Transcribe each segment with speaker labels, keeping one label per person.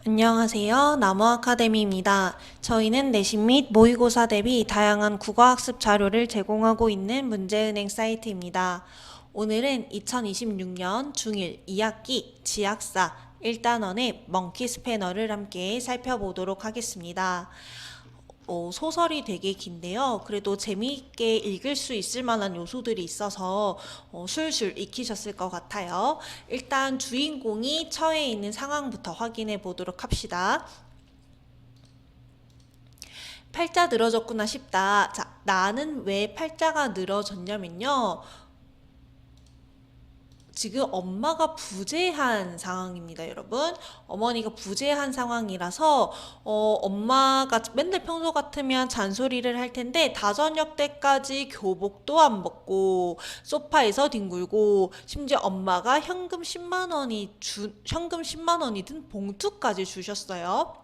Speaker 1: 안녕하세요. 나무아카데미입니다. 저희는 내신 및 모의고사 대비 다양한 국어학습 자료를 제공하고 있는 문제은행 사이트입니다. 오늘은 2026년 중1 2학기 지학사 1단원의 먼키 스패너를 함께 살펴보도록 하겠습니다. 소설이 되게 긴데요. 그래도 재미있게 읽을 수 있을 만한 요소들이 있어서 술술 익히셨을 것 같아요. 일단 주인공이 처해 있는 상황부터 확인해 보도록 합시다. 팔자 늘어졌구나 싶다. 자, 나는 왜 팔자가 늘어졌냐면요. 지금 엄마가 부재한 상황입니다, 여러분. 어머니가 부재한 상황이라서 엄마가 맨날 평소 같으면 잔소리를 할 텐데 다저녁 때까지 교복도 안 벗고 소파에서 뒹굴고 심지어 엄마가 현금 10만 원이 든 봉투까지 주셨어요.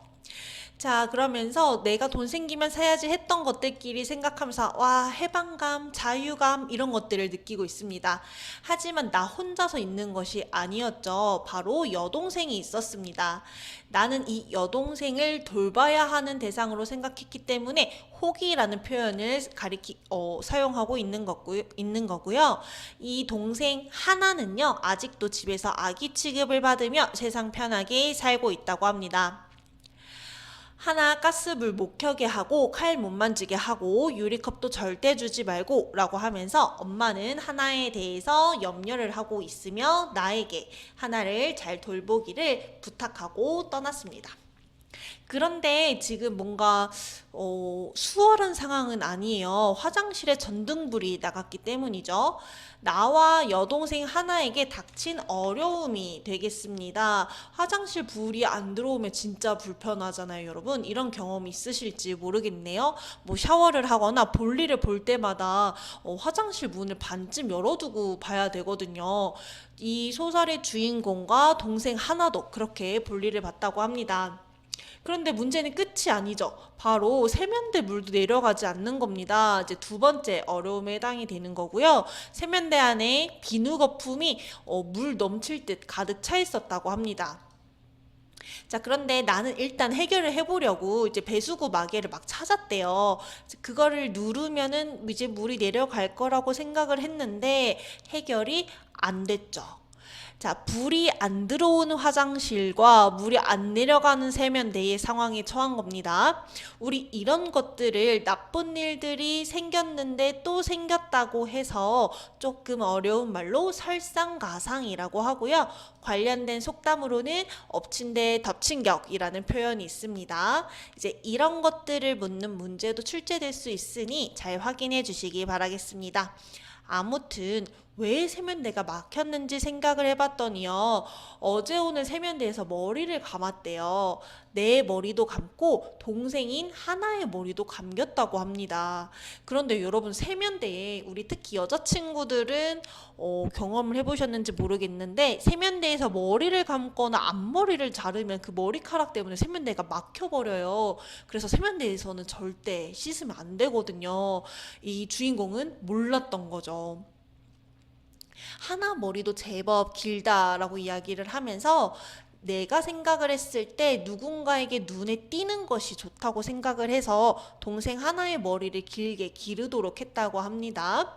Speaker 1: 자, 그러면서 내가 돈 생기면 사야지 했던 것들끼리 생각하면서 와, 해방감, 자유감 이런 것들을 느끼고 있습니다. 하지만 나 혼자서 있는 것이 아니었죠. 바로 여동생이 있었습니다. 나는 이 여동생을 돌봐야 하는 대상으로 생각했기 때문에 호기라는 표현을 사용하고 있는 거고요. 이 동생 하나는요, 아직도 집에서 아기 취급을 받으며 세상 편하게 살고 있다고 합니다. 하나 가스불 못 켜게 하고 칼 못 만지게 하고 유리컵도 절대 주지 말고 라고 하면서 엄마는 하나에 대해서 염려를 하고 있으며 나에게 하나를 잘 돌보기를 부탁하고 떠났습니다. 그런데 지금 뭔가 수월한 상황은 아니에요. 화장실에 전등불이 나갔기 때문이죠. 나와 여동생 하나에게 닥친 어려움이 되겠습니다. 화장실 불이 안 들어오면 진짜 불편하잖아요, 여러분. 이런 경험 있으실지 모르겠네요. 뭐 샤워를 하거나 볼일을 볼 때마다 화장실 문을 반쯤 열어두고 봐야 되거든요. 이 소설의 주인공과 동생 하나도 그렇게 볼일을 봤다고 합니다. 그런데 문제는 끝이 아니죠. 바로 세면대 물도 내려가지 않는 겁니다. 이제 두 번째 어려움에 해당이 되는 거고요. 세면대 안에 비누 거품이 물 넘칠 듯 가득 차 있었다고 합니다. 자, 그런데 나는 일단 해결을 해보려고 이제 배수구 마개를 막 찾았대요. 그거를 누르면은 이제 물이 내려갈 거라고 생각을 했는데 해결이 안 됐죠. 자, 불이 안 들어오는 화장실과 물이 안 내려가는 세면대의 상황에 처한 겁니다. 우리 이런 것들을 나쁜 일들이 생겼는데 또 생겼다고 해서 조금 어려운 말로 설상가상이라고 하고요. 관련된 속담으로는 엎친 데 덮친 격이라는 표현이 있습니다. 이제 이런 것들을 묻는 문제도 출제될 수 있으니 잘 확인해 주시기 바라겠습니다. 아무튼 왜 세면대가 막혔는지 생각을 해봤더니요. 어제 오늘 세면대에서 머리를 감았대요. 내 머리도 감고 동생인 하나의 머리도 감겼다고 합니다. 그런데 여러분 세면대에 우리 특히 여자친구들은 경험을 해보셨는지 모르겠는데 세면대에서 머리를 감거나 앞머리를 자르면 그 머리카락 때문에 세면대가 막혀버려요. 그래서 세면대에서는 절대 씻으면 안 되거든요. 이 주인공은 몰랐던 거죠. 하나 머리도 제법 길다라고 이야기를 하면서 내가 생각을 했을 때 누군가에게 눈에 띄는 것이 좋다고 생각을 해서 동생 하나의 머리를 길게 기르도록 했다고 합니다.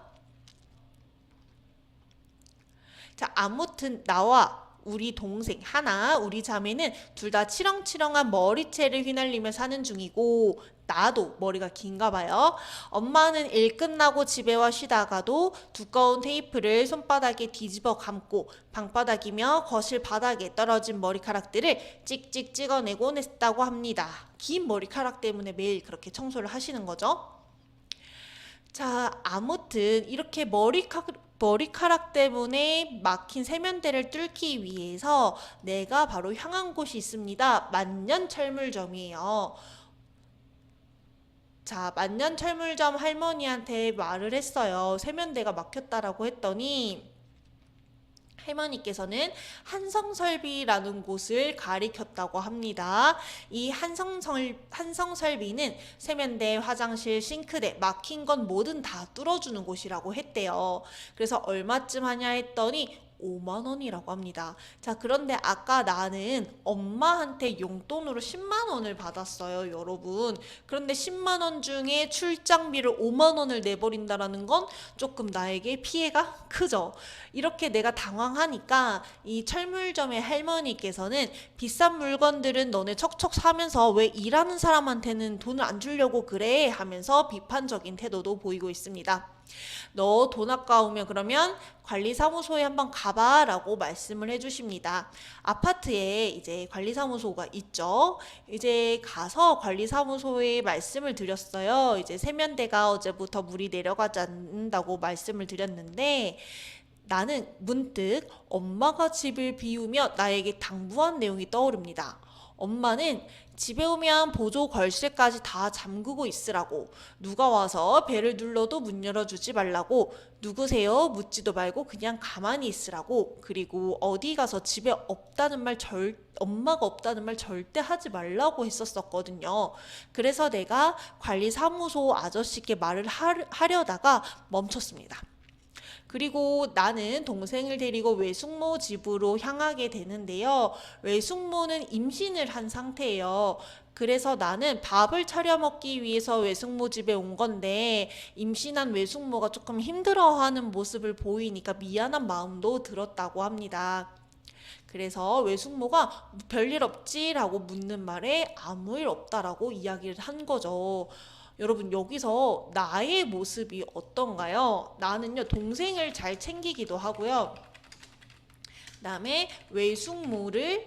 Speaker 1: 자, 아무튼 나와 우리 동생 하나, 우리 자매는 둘 다 치렁치렁한 머리채를 휘날리며 사는 중이고 나도 머리가 긴가 봐요. 엄마는 일 끝나고 집에 와 쉬다가도 두꺼운 테이프를 손바닥에 뒤집어 감고 방바닥이며 거실 바닥에 떨어진 머리카락들을 찍찍 찍어내곤 했다고 합니다. 긴 머리카락 때문에 매일 그렇게 청소를 하시는 거죠. 자, 아무튼 이렇게 머리카락 때문에 막힌 세면대를 뚫기 위해서 내가 바로 향한 곳이 있습니다. 만년철물점이에요. 자, 만년철물점 할머니한테 말을 했어요. 세면대가 막혔다라고 했더니 할머니께서는 한성설비라는 곳을 가리켰다고 합니다. 이 한성설비는 세면대, 화장실, 싱크대, 막힌 건 뭐든 다 뚫어주는 곳이라고 했대요. 그래서 얼마쯤 하냐 했더니 5만 원이라고 합니다. 자, 그런데 아까 나는 엄마한테 용돈으로 10만 원을 받았어요, 여러분. 그런데 10만 원 중에 출장비를 5만 원을 내버린다라는 건 조금 나에게 피해가 크죠. 이렇게 내가 당황하니까 이 철물점의 할머니께서는 비싼 물건들은 너네 척척 사면서 왜 일하는 사람한테는 돈을 안 주려고 그래? 하면서 비판적인 태도도 보이고 있습니다. 너 돈 아까우면 그러면 관리사무소에 한번 가봐 라고 말씀을 해주십니다. 아파트에 이제 관리사무소가 있죠. 이제 가서 관리사무소에 말씀을 드렸어요. 이제 세면대가 어제부터 물이 내려가지 않는다고 말씀을 드렸는데 나는 문득 엄마가 집을 비우며 나에게 당부한 내용이 떠오릅니다. 엄마는 집에 오면 보조 걸쇠까지 다 잠그고 있으라고, 누가 와서 벨을 눌러도 문 열어주지 말라고, 누구세요? 묻지도 말고 그냥 가만히 있으라고, 그리고 어디 가서 집에 없다는 말 엄마가 없다는 말 절대 하지 말라고 했었거든요. 그래서 내가 관리사무소 아저씨께 말을 하려다가 멈췄습니다. 그리고 나는 동생을 데리고 외숙모 집으로 향하게 되는데요. 외숙모는 임신을 한 상태예요. 그래서 나는 밥을 차려 먹기 위해서 외숙모 집에 온 건데 임신한 외숙모가 조금 힘들어하는 모습을 보이니까 미안한 마음도 들었다고 합니다. 그래서 외숙모가 별일 없지? 라고 묻는 말에 아무 일 없다라고 이야기를 한 거죠. 여러분, 여기서 나의 모습이 어떤가요? 나는요, 동생을 잘 챙기기도 하고요. 그다음에 외숙모를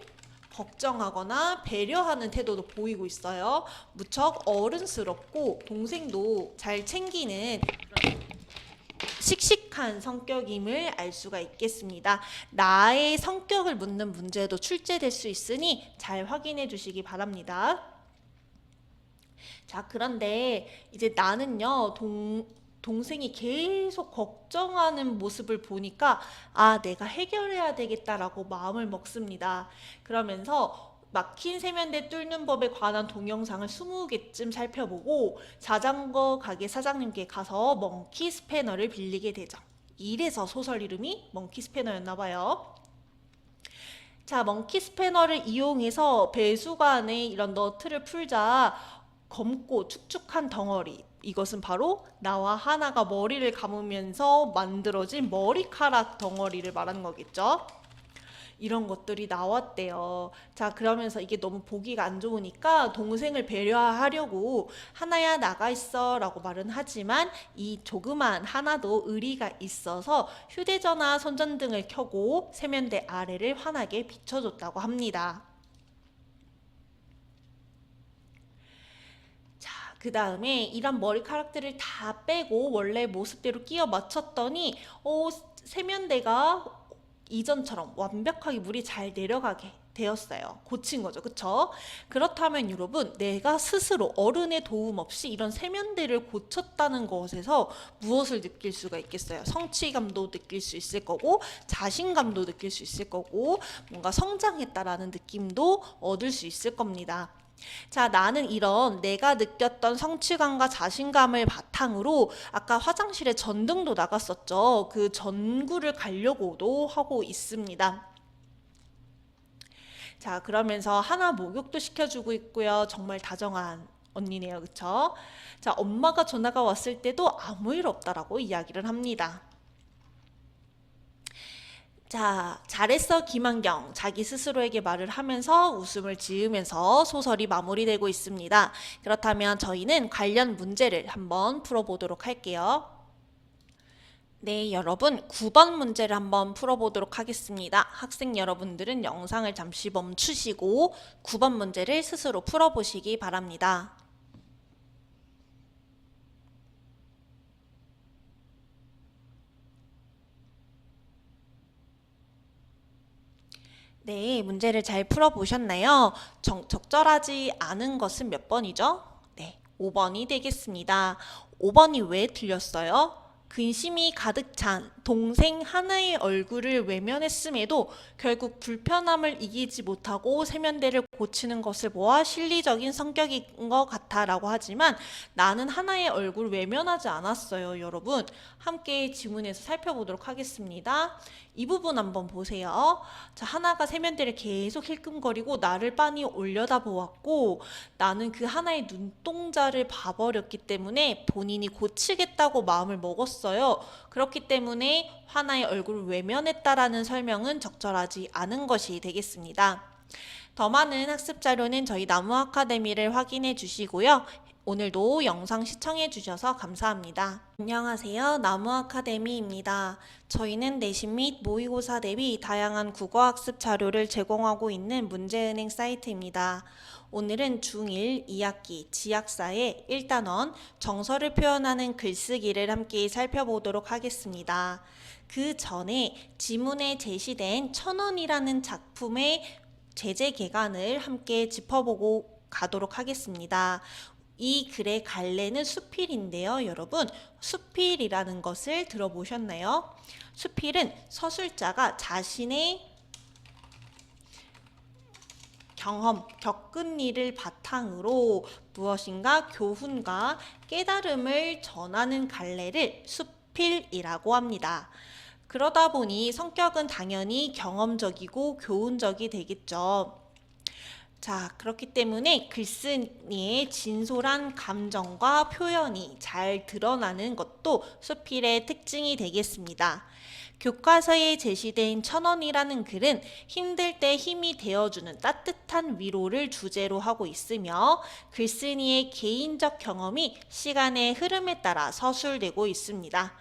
Speaker 1: 걱정하거나 배려하는 태도도 보이고 있어요. 무척 어른스럽고 동생도 잘 챙기는 씩씩한 성격임을 알 수가 있겠습니다. 나의 성격을 묻는 문제도 출제될 수 있으니 잘 확인해 주시기 바랍니다. 자, 그런데 이제 나는요, 동생이 계속 걱정하는 모습을 보니까 내가 해결해야 되겠다라고 마음을 먹습니다. 그러면서 막힌 세면대 뚫는 법에 관한 동영상을 20개쯤 살펴보고 자전거 가게 사장님께 가서 멍키 스패너를 빌리게 되죠. 이래서 소설 이름이 멍키 스패너였나 봐요. 자, 멍키 스패너를 이용해서 배수관에 이런 너트를 풀자 검고 축축한 덩어리, 이것은 바로 나와 하나가 머리를 감으면서 만들어진 머리카락 덩어리를 말하는 거겠죠. 이런 것들이 나왔대요. 자, 그러면서 이게 너무 보기가 안 좋으니까 동생을 배려하려고 하나야 나가 있어 라고 말은 하지만 이 조그만 하나도 의리가 있어서 휴대전화 손전등을 켜고 세면대 아래를 환하게 비춰줬다고 합니다. 그 다음에 이런 머리카락들을 다 빼고 원래 모습대로 끼워 맞췄더니 세면대가 이전처럼 완벽하게 물이 잘 내려가게 되었어요. 고친 거죠. 그쵸? 그렇다면 여러분, 내가 스스로 어른의 도움 없이 이런 세면대를 고쳤다는 것에서 무엇을 느낄 수가 있겠어요? 성취감도 느낄 수 있을 거고 자신감도 느낄 수 있을 거고 뭔가 성장했다라는 느낌도 얻을 수 있을 겁니다. 자, 나는 이런 내가 느꼈던 성취감과 자신감을 바탕으로 아까 화장실에 전등도 나갔었죠. 그 전구를 가려고도 하고 있습니다. 자, 그러면서 하나 목욕도 시켜주고 있고요. 정말 다정한 언니네요. 그쵸? 자, 엄마가 전화가 왔을 때도 아무 일 없다라고 이야기를 합니다. 자, 잘했어 김한경, 자기 스스로에게 말을 하면서 웃음을 지으면서 소설이 마무리되고 있습니다. 그렇다면 저희는 관련 문제를 한번 풀어보도록 할게요. 네, 여러분 9번 문제를 한번 풀어보도록 하겠습니다. 학생 여러분들은 영상을 잠시 멈추시고 9번 문제를 스스로 풀어보시기 바랍니다. 네, 문제를 잘 풀어보셨나요? 적절하지 않은 것은 몇 번이죠? 네, 5번이 되겠습니다. 5번이 왜 틀렸어요? 근심이 가득 찬 동생 하나의 얼굴을 외면했음에도 결국 불편함을 이기지 못하고 세면대를 고치는 것을 보아 실리적인 성격인 것 같아 라고 하지만 나는 하나의 얼굴을 외면하지 않았어요. 여러분, 함께 지문에서 살펴보도록 하겠습니다. 이 부분 한번 보세요. 자, 하나가 세면대를 계속 힐끔거리고 나를 빤히 올려다보았고 나는 그 하나의 눈동자를 봐버렸기 때문에 본인이 고치겠다고 마음을 먹었어요. 그렇기 때문에 하나의 얼굴을 외면했다라는 설명은 적절하지 않은 것이 되겠습니다. 더 많은 학습 자료는 저희 나무 아카데미를 확인해 주시고요. 오늘도 영상 시청해 주셔서 감사합니다. 안녕하세요. 나무 아카데미입니다. 저희는 내신 및 모의고사 대비 다양한 국어학습 자료를 제공하고 있는 문제은행 사이트입니다. 오늘은 중1 2학기 지학사의 1단원 정서를 표현하는 글쓰기를 함께 살펴보도록 하겠습니다. 그 전에 지문에 제시된 1000원이라는 작품의 제재 개간을 함께 짚어보고 가도록 하겠습니다. 이 글의 갈래는 수필인데요. 여러분, 수필이라는 것을 들어보셨나요? 수필은 서술자가 자신의 경험, 겪은 일을 바탕으로 무엇인가 교훈과 깨달음을 전하는 갈래를 수필이라고 합니다. 그러다 보니 성격은 당연히 경험적이고 교훈적이 되겠죠. 자, 그렇기 때문에 글쓴이의 진솔한 감정과 표현이 잘 드러나는 것도 수필의 특징이 되겠습니다. 교과서에 제시된 1000원이라는 글은 힘들 때 힘이 되어주는 따뜻한 위로를 주제로 하고 있으며 글쓴이의 개인적 경험이 시간의 흐름에 따라 서술되고 있습니다.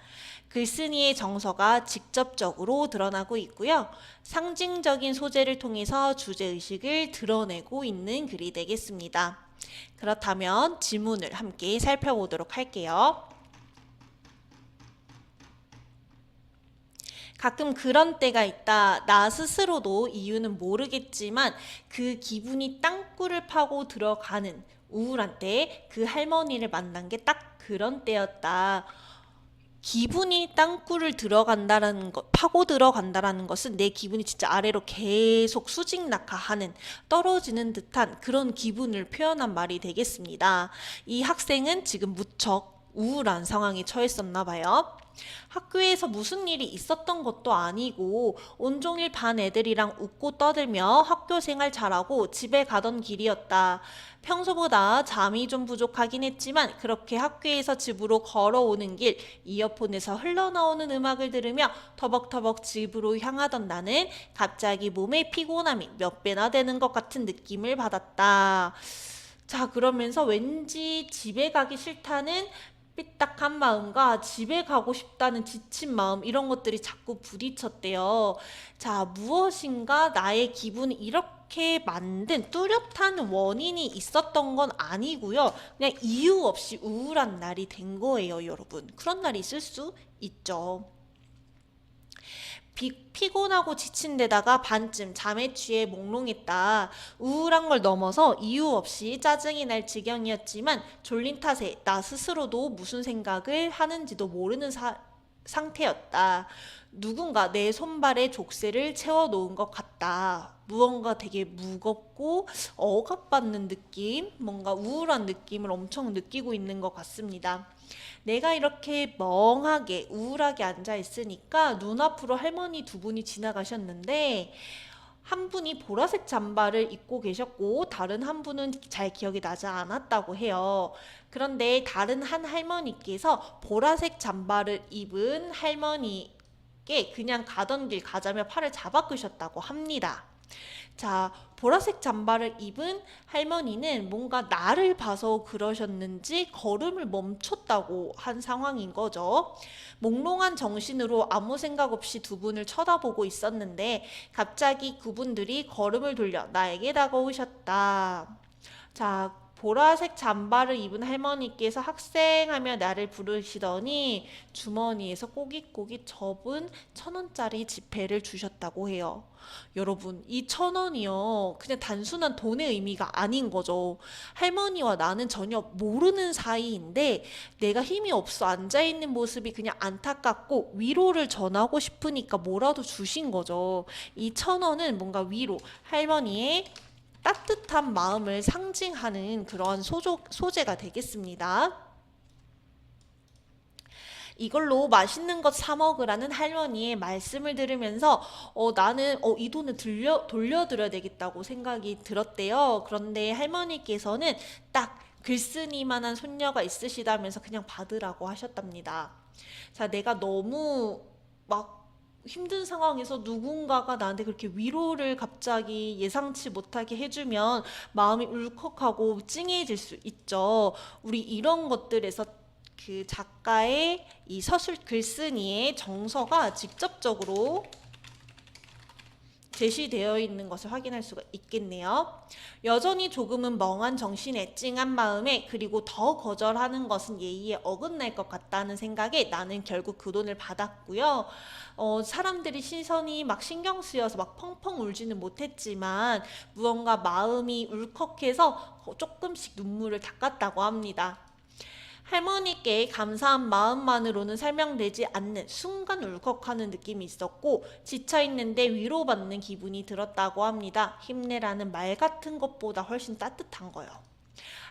Speaker 1: 글쓴이의 정서가 직접적으로 드러나고 있고요. 상징적인 소재를 통해서 주제의식을 드러내고 있는 글이 되겠습니다. 그렇다면 지문을 함께 살펴보도록 할게요. 가끔 그런 때가 있다. 나 스스로도 이유는 모르겠지만 그 기분이 땅굴을 파고 들어가는 우울한 때 그 할머니를 만난 게 딱 그런 때였다. 기분이 땅굴을 파고 들어간다라는 것은 내 기분이 진짜 아래로 계속 수직낙하하는 떨어지는 듯한 그런 기분을 표현한 말이 되겠습니다. 이 학생은 지금 무척 우울한 상황에 처했었나 봐요. 학교에서 무슨 일이 있었던 것도 아니고 온종일 반 애들이랑 웃고 떠들며 학교 생활 잘하고 집에 가던 길이었다. 평소보다 잠이 좀 부족하긴 했지만 그렇게 학교에서 집으로 걸어오는 길 이어폰에서 흘러나오는 음악을 들으며 터벅터벅 집으로 향하던 나는 갑자기 몸의 피곤함이 몇 배나 되는 것 같은 느낌을 받았다. 자, 그러면서 왠지 집에 가기 싫다는 삐딱한 마음과 집에 가고 싶다는 지친 마음 이런 것들이 자꾸 부딪혔대요. 자, 무엇인가 나의 기분이 이렇게 만든 뚜렷한 원인이 있었던 건 아니고요. 그냥 이유 없이 우울한 날이 된 거예요, 여러분. 그런 날이 있을 수 있죠. 피곤하고 지친 데다가 반쯤 잠에 취해 몽롱했다. 우울한 걸 넘어서 이유 없이 짜증이 날 지경이었지만 졸린 탓에 나 스스로도 무슨 생각을 하는지도 모르는 상태였다. 누군가 내 손발에 족쇄를 채워놓은 것 같다. 무언가 되게 무겁고 억압받는 느낌, 뭔가 우울한 느낌을 엄청 느끼고 있는 것 같습니다. 내가 이렇게 멍하게 우울하게 앉아 있으니까 눈앞으로 할머니 두 분이 지나가셨는데 한 분이 보라색 잠바를 입고 계셨고 다른 한 분은 잘 기억이 나지 않았다고 해요. 그런데 다른 한 할머니께서 보라색 잠바를 입은 할머니께 그냥 가던 길 가자며 팔을 잡아 끄셨다고 합니다. 자, 보라색 잠바를 입은 할머니는 뭔가 나를 봐서 그러셨는지 걸음을 멈췄다고 한 상황인 거죠. 몽롱한 정신으로 아무 생각 없이 두 분을 쳐다보고 있었는데 갑자기 그분들이 걸음을 돌려 나에게 다가오셨다. 자, 보라색 잠바를 입은 할머니께서 학생하며 나를 부르시더니 주머니에서 꼬깃꼬깃 접은 1,000원짜리 지폐를 주셨다고 해요. 여러분, 이 1,000원이요. 그냥 단순한 돈의 의미가 아닌 거죠. 할머니와 나는 전혀 모르는 사이인데 내가 힘이 없어 앉아있는 모습이 그냥 안타깝고 위로를 전하고 싶으니까 뭐라도 주신 거죠. 이 1,000원은 뭔가 위로, 할머니의 따뜻한 마음을 상징하는 그런 소재가 되겠습니다. 이걸로 맛있는 것 사 먹으라는 할머니의 말씀을 들으면서 나는 이 돈을 돌려드려야 되겠다고 생각이 들었대요. 그런데 할머니께서는 딱 글쓴이만한 손녀가 있으시다면서 그냥 받으라고 하셨답니다. 자, 내가 너무 막 힘든 상황에서 누군가가 나한테 그렇게 위로를 갑자기 예상치 못하게 해주면 마음이 울컥하고 찡해질 수 있죠. 우리 이런 것들에서 그 작가의 이 서술 글쓴이의 정서가 직접적으로 제시되어 있는 것을 확인할 수가 있겠네요. 여전히 조금은 멍한 정신에 찡한 마음에 그리고 더 거절하는 것은 예의에 어긋날 것 같다는 생각에 나는 결국 그 돈을 받았고요. 사람들이 시선이 막 신경 쓰여서 막 펑펑 울지는 못했지만 무언가 마음이 울컥해서 조금씩 눈물을 닦았다고 합니다. 할머니께 감사한 마음만으로는 설명되지 않는 순간 울컥하는 느낌이 있었고 지쳐있는데 위로받는 기분이 들었다고 합니다. 힘내라는 말 같은 것보다 훨씬 따뜻한 거요.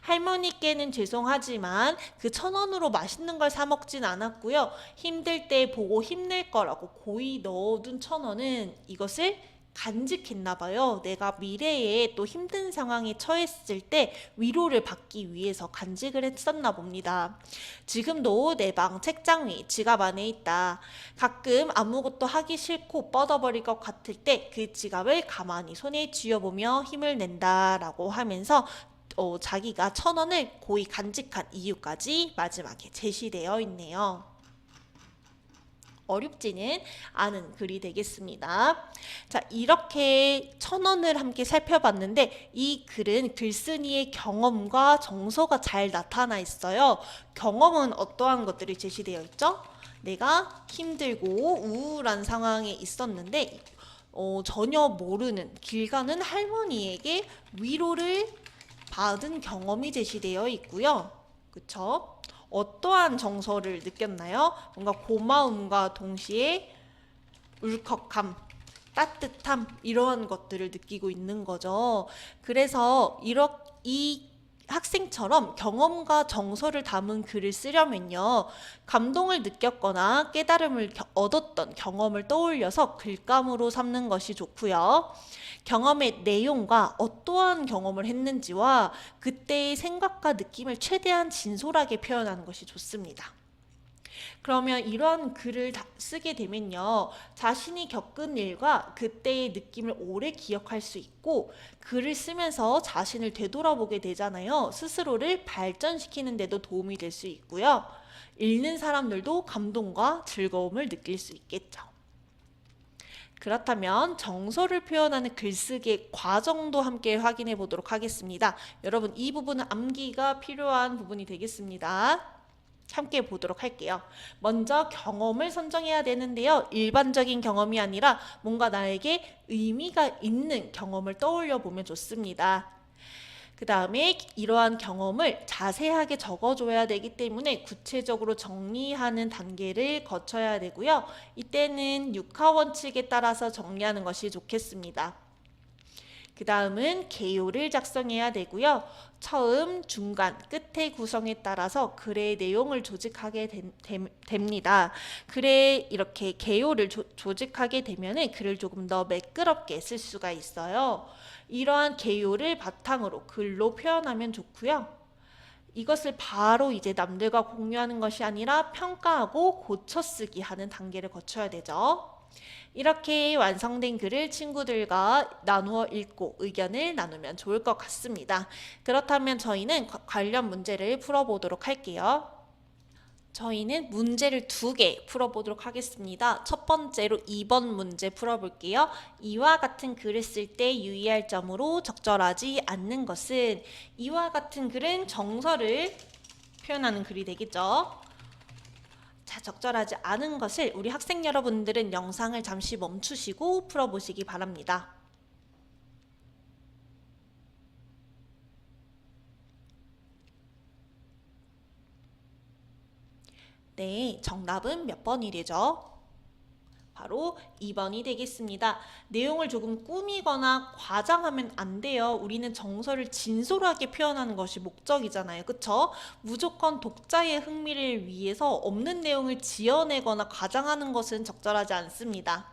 Speaker 1: 할머니께는 죄송하지만 그 1,000원으로 맛있는 걸 사 먹진 않았고요. 힘들 때 보고 힘낼 거라고 고이 넣어둔 1,000원은 이것을 간직했나 봐요. 내가 미래에 또 힘든 상황에 처했을 때 위로를 받기 위해서 간직을 했었나 봅니다. 지금도 내 방 책장 위 지갑 안에 있다. 가끔 아무것도 하기 싫고 뻗어버릴 것 같을 때 그 지갑을 가만히 손에 쥐어보며 힘을 낸다라고 하면서 자기가 1,000원을 고이 간직한 이유까지 마지막에 제시되어 있네요. 어렵지는 않은 글이 되겠습니다. 자, 이렇게 1,000원을 함께 살펴봤는데 이 글은 글쓴이의 경험과 정서가 잘 나타나 있어요. 경험은 어떠한 것들이 제시되어 있죠? 내가 힘들고 우울한 상황에 있었는데 전혀 모르는 길 가는 할머니에게 위로를 받은 경험이 제시되어 있고요. 그쵸? 어떠한 정서를 느꼈나요? 뭔가 고마움과 동시에 울컥함, 따뜻함 이러한 것들을 느끼고 있는 거죠. 그래서 이 학생처럼 경험과 정서를 담은 글을 쓰려면요. 감동을 느꼈거나 깨달음을 얻었던 경험을 떠올려서 글감으로 삼는 것이 좋고요. 경험의 내용과 어떠한 경험을 했는지와 그때의 생각과 느낌을 최대한 진솔하게 표현하는 것이 좋습니다. 그러면 이러한 글을 쓰게 되면요. 자신이 겪은 일과 그때의 느낌을 오래 기억할 수 있고 글을 쓰면서 자신을 되돌아보게 되잖아요. 스스로를 발전시키는 데도 도움이 될 수 있고요. 읽는 사람들도 감동과 즐거움을 느낄 수 있겠죠. 그렇다면 정서를 표현하는 글쓰기의 과정도 함께 확인해 보도록 하겠습니다. 여러분, 이 부분은 암기가 필요한 부분이 되겠습니다. 함께 보도록 할게요. 먼저 경험을 선정해야 되는데요. 일반적인 경험이 아니라 뭔가 나에게 의미가 있는 경험을 떠올려 보면 좋습니다. 그 다음에 이러한 경험을 자세하게 적어줘야 되기 때문에 구체적으로 정리하는 단계를 거쳐야 되고요. 이때는 6하 원칙에 따라서 정리하는 것이 좋겠습니다. 그 다음은 개요를 작성해야 되고요. 처음, 중간, 끝의 구성에 따라서 글의 내용을 조직하게 됩니다. 글에 이렇게 개요를 조직하게 되면 글을 조금 더 매끄럽게 쓸 수가 있어요. 이러한 개요를 바탕으로 글로 표현하면 좋고요. 이것을 바로 이제 남들과 공유하는 것이 아니라 평가하고 고쳐쓰기 하는 단계를 거쳐야 되죠. 이렇게 완성된 글을 친구들과 나누어 읽고 의견을 나누면 좋을 것 같습니다. 그렇다면 저희는 관련 문제를 풀어보도록 할게요. 저희는 문제를 2개 풀어보도록 하겠습니다. 첫 번째로 2번 문제 풀어볼게요. 이와 같은 글을 쓸 때 유의할 점으로 적절하지 않는 것은, 이와 같은 글은 정서를 표현하는 글이 되겠죠. 자, 적절하지 않은 것을 우리 학생 여러분들은 영상을 잠시 멈추시고 풀어보시기 바랍니다. 네, 정답은 몇 번이 되죠? 바로 2번이 되겠습니다. 내용을 조금 꾸미거나 과장하면 안 돼요. 우리는 정서를 진솔하게 표현하는 것이 목적이잖아요. 그쵸? 무조건 독자의 흥미를 위해서 없는 내용을 지어내거나 과장하는 것은 적절하지 않습니다.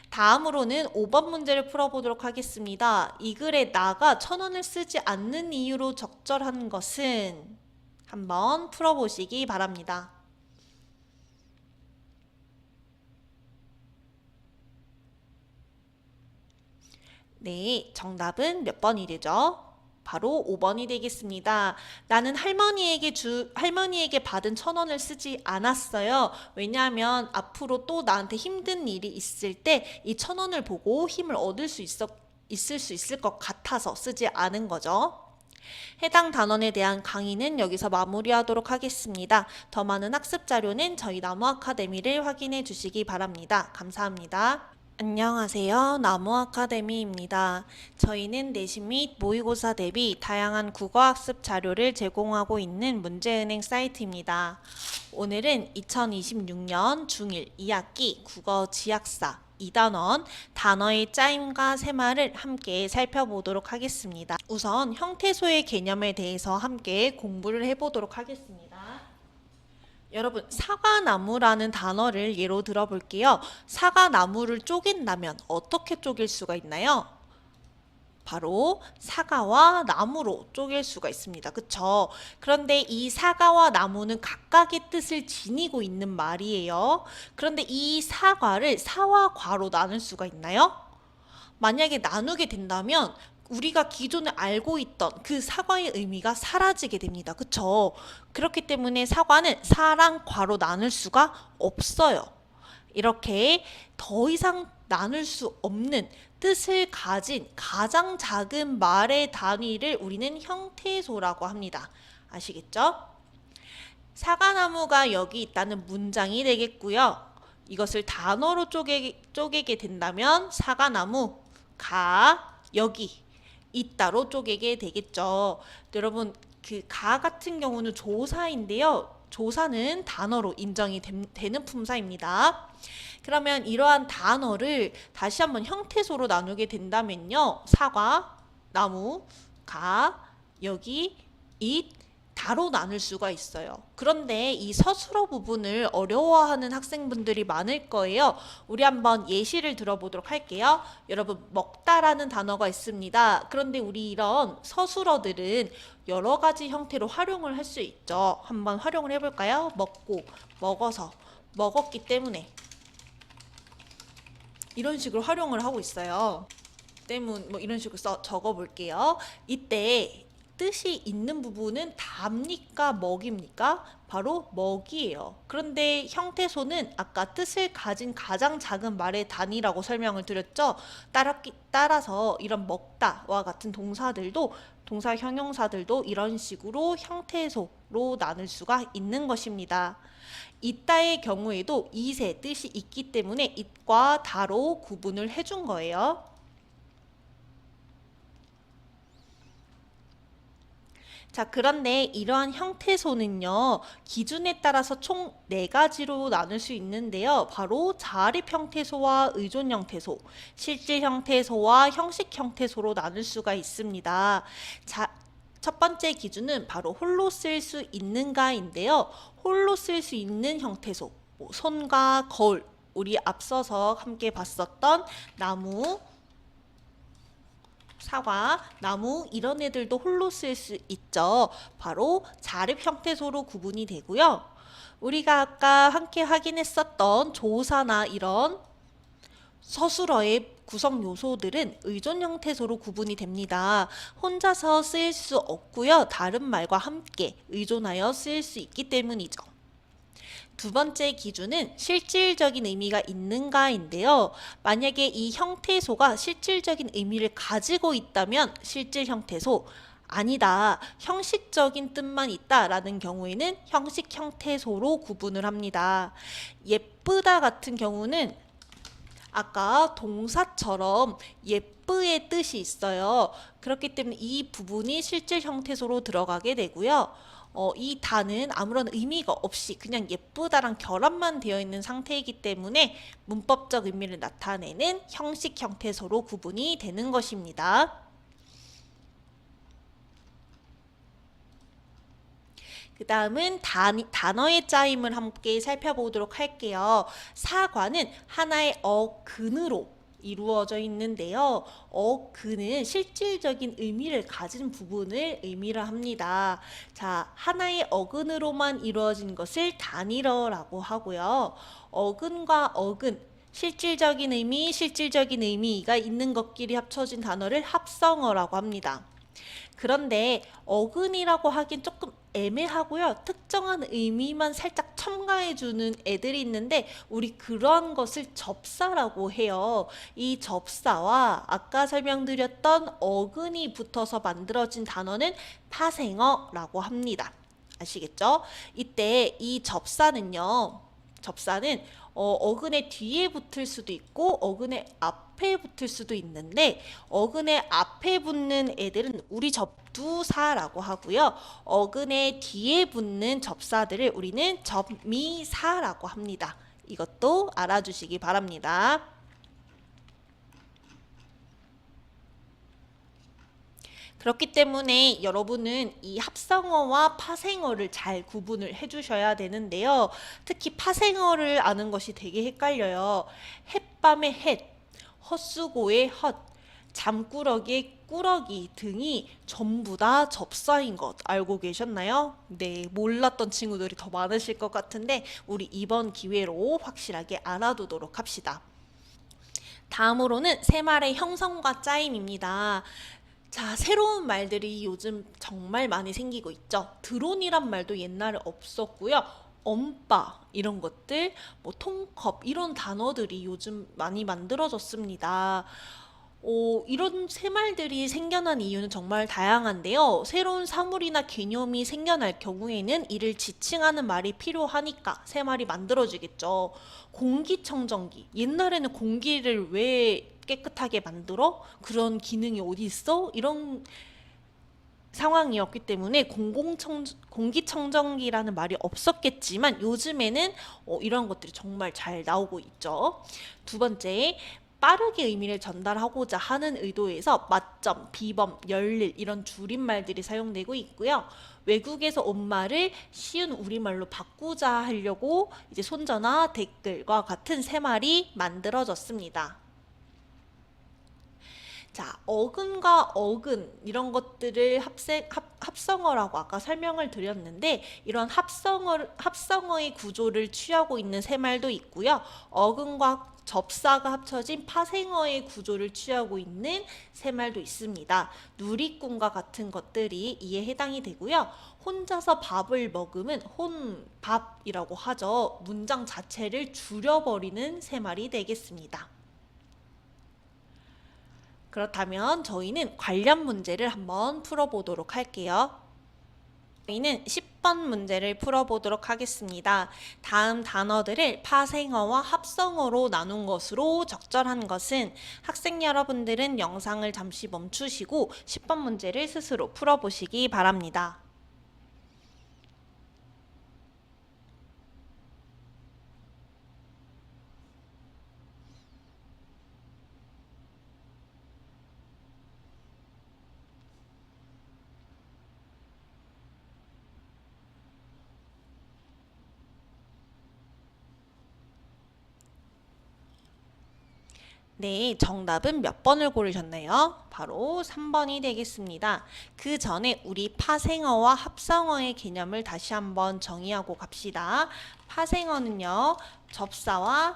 Speaker 1: 다음으로는 5번 문제를 풀어보도록 하겠습니다. 이 글에 나가 1,000원을 쓰지 않는 이유로 적절한 것은, 한번 풀어보시기 바랍니다. 네, 정답은 몇 번이 되죠? 바로 5번이 되겠습니다. 나는 할머니에게 받은 1,000원을 쓰지 않았어요. 왜냐하면 앞으로 또 나한테 힘든 일이 있을 때 이 1,000원을 보고 힘을 얻을 수 있을 수 있을 것 같아서 쓰지 않은 거죠. 해당 단원에 대한 강의는 여기서 마무리하도록 하겠습니다. 더 많은 학습 자료는 저희 나무 아카데미를 확인해 주시기 바랍니다. 감사합니다. 안녕하세요. 나무 아카데미입니다. 저희는 내신 및 모의고사 대비 다양한 국어학습 자료를 제공하고 있는 문제은행 사이트입니다. 오늘은 2026년 중1 2학기 국어 지약사 2단원 단어의 짜임과 세마를 함께 살펴보도록 하겠습니다. 우선 형태소의 개념에 대해서 함께 공부를 해보도록 하겠습니다. 여러분, 사과나무라는 단어를 예로 들어볼게요. 사과나무를 쪼갠다면 어떻게 쪼갤 수가 있나요? 바로 사과와 나무로 쪼갤 수가 있습니다. 그쵸? 그런데 이 사과와 나무는 각각의 뜻을 지니고 있는 말이에요. 그런데 이 사과를 사와 과로 나눌 수가 있나요? 만약에 나누게 된다면 우리가 기존에 알고 있던 그 사과의 의미가 사라지게 됩니다. 그쵸? 그렇기 때문에 사과는 사랑 과로 나눌 수가 없어요. 이렇게 더 이상 나눌 수 없는 뜻을 가진 가장 작은 말의 단위를 우리는 형태소라고 합니다. 아시겠죠? 사과나무가 여기 있다는 문장이 되겠고요. 이것을 단어로 쪼개게 된다면 사과나무가 여기 있다로 쪼개게 되겠죠. 여러분, 그 가 같은 경우는 조사인데요. 조사는 단어로 인정이 되는 품사입니다. 그러면 이러한 단어를 다시 한번 형태소로 나누게 된다면요. 사과, 나무, 가, 여기, 잇, 다로 나눌 수가 있어요. 그런데 이 서술어 부분을 어려워하는 학생분들이 많을 거예요. 우리 한번 예시를 들어보도록 할게요. 여러분, 먹다라는 단어가 있습니다. 그런데 우리 이런 서술어들은 여러 가지 형태로 활용을 할 수 있죠. 한번 활용을 해볼까요? 먹고, 먹어서, 먹었기 때문에 이런 식으로 활용을 하고 있어요. 때문 뭐 이런 식으로 적어볼게요. 이때 뜻이 있는 부분은 답니까 먹입니까? 바로 먹이에요. 그런데 형태소는 아까 뜻을 가진 가장 작은 말의 단위라고 설명을 드렸죠. 따라서 이런 먹다와 같은 동사들도, 동사 형용사들도 이런 식으로 형태소로 나눌 수가 있는 것입니다. 있다의 경우에도 it의 뜻이 있기 때문에 it과 다로 구분을 해준 거예요. 자, 그런데 이러한 형태소는요, 기준에 따라서 총 4가지로 나눌 수 있는데요. 바로 자립 형태소와 의존 형태소, 실질 형태소와 형식 형태소로 나눌 수가 있습니다. 자, 첫 번째 기준은 바로 홀로 쓸 수 있는가인데요. 홀로 쓸 수 있는 형태소, 손과 거울, 우리 앞서서 함께 봤었던 나무, 사과, 나무 이런 애들도 홀로 쓸 수 있죠. 바로 자립 형태소로 구분이 되고요. 우리가 아까 함께 확인했었던 조사나 이런 서술어의 구성 요소들은 의존 형태소로 구분이 됩니다. 혼자서 쓰일 수 없고요. 다른 말과 함께 의존하여 쓰일 수 있기 때문이죠. 두 번째 기준은 실질적인 의미가 있는가인데요. 만약에 이 형태소가 실질적인 의미를 가지고 있다면 실질 형태소, 아니다, 형식적인 뜻만 있다라는 경우에는 형식 형태소로 구분을 합니다. 예쁘다 같은 경우는 아까 동사처럼 예쁘의 뜻이 있어요. 그렇기 때문에 이 부분이 실질 형태소로 들어가게 되고요. 이 단은 아무런 의미가 없이 그냥 예쁘다랑 결합만 되어 있는 상태이기 때문에 문법적 의미를 나타내는 형식 형태소로 구분이 되는 것입니다. 그 다음은 단어의 짜임을 함께 살펴보도록 할게요. 사과는 하나의 어근으로 이루어져 있는데요. 어근은 실질적인 의미를 가진 부분을 의미를 합니다. 자, 하나의 어근으로만 이루어진 것을 단일어라고 하고요. 어근과 어근, 실질적인 의미, 실질적인 의미가 있는 것끼리 합쳐진 단어를 합성어라고 합니다. 그런데 어근이라고 하긴 조금 애매하고요. 특정한 의미만 살짝 첨가해주는 애들이 있는데 우리 그런 것을 접사라고 해요. 이 접사와 아까 설명드렸던 어근이 붙어서 만들어진 단어는 파생어라고 합니다. 아시겠죠? 이때 이 접사는 어근의 뒤에 붙을 수도 있고 어근의 앞에 붙을 수도 있는데 어근의 앞에 붙는 애들은 우리 접두사라고 하고요. 어근의 뒤에 붙는 접사들을 우리는 접미사라고 합니다. 이것도 알아주시기 바랍니다. 그렇기 때문에 여러분은 이 합성어와 파생어를 잘 구분을 해주셔야 되는데요. 특히 파생어를 아는 것이 되게 헷갈려요. 햇밤의 햇, 헛수고의 헛, 잠꾸러기의 꾸러기 등이 전부 다 접사인 것 알고 계셨나요? 네, 몰랐던 친구들이 더 많으실 것 같은데 우리 이번 기회로 확실하게 알아두도록 합시다. 다음으로는 새말의 형성과 짜임입니다. 자, 새로운 말들이 요즘 정말 많이 생기고 있죠. 드론이란 말도 옛날에 없었고요. 엄빠 이런 것들, 뭐 통컵 이런 단어들이 요즘 많이 만들어졌습니다. 이런 새말들이 생겨난 이유는 정말 다양한데요. 새로운 사물이나 개념이 생겨날 경우에는 이를 지칭하는 말이 필요하니까 새말이 만들어지겠죠. 공기청정기. 옛날에는 공기를 왜 깨끗하게 만들어? 그런 기능이 어디 있어? 이런 상황이었기 때문에 공기청정기라는 말이 없었겠지만 요즘에는 이런 것들이 정말 잘 나오고 있죠. 두 번째, 빠르게 의미를 전달하고자 하는 의도에서 맞점, 비범, 열릴 이런 줄임말들이 사용되고 있고요. 외국에서 온 말을 쉬운 우리말로 바꾸자 하려고 이제 손전화, 댓글과 같은 새말이 만들어졌습니다. 자, 어근과 어근 이런 것들을 합성어라고 아까 설명을 드렸는데 이런 합성어의 구조를 취하고 있는 새말도 있고요. 어근과 접사가 합쳐진 파생어의 구조를 취하고 있는 새말도 있습니다. 누리꾼과 같은 것들이 이에 해당이 되고요. 혼자서 밥을 먹으면 혼밥이라고 하죠. 문장 자체를 줄여버리는 새말이 되겠습니다. 그렇다면 저희는 관련 문제를 한번 풀어보도록 할게요. 저희는 10번 문제를 풀어보도록 하겠습니다. 다음 단어들을 파생어와 합성어로 나눈 것으로 적절한 것은 학생 여러분들은 영상을 잠시 멈추시고 10번 문제를 스스로 풀어보시기 바랍니다. 네, 정답은 몇 번을 고르셨나요? 바로 3번이 되겠습니다. 그 전에 우리 파생어와 합성어의 개념을 다시 한번 정의하고 갑시다. 파생어는요, 접사와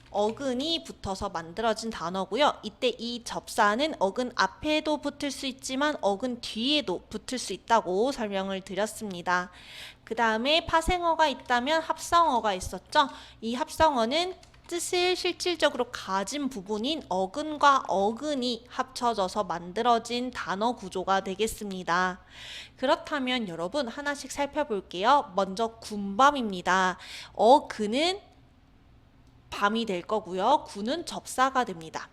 Speaker 1: 어근이 붙어서 만들어진 단어고요. 이때 이 접사는 어근 앞에도 붙을 수 있지만 어근 뒤에도 붙을 수 있다고 설명을 드렸습니다. 그 다음에 파생어가 있다면 합성어가 있었죠. 이 합성어는 뜻을 실질적으로 가진 부분인 어근과 어근이 합쳐져서 만들어진 단어 구조가 되겠습니다. 그렇다면 여러분 하나씩 살펴볼게요. 먼저 군밤입니다. 어근은 밤이 될 거고요. 구는 접사가 됩니다.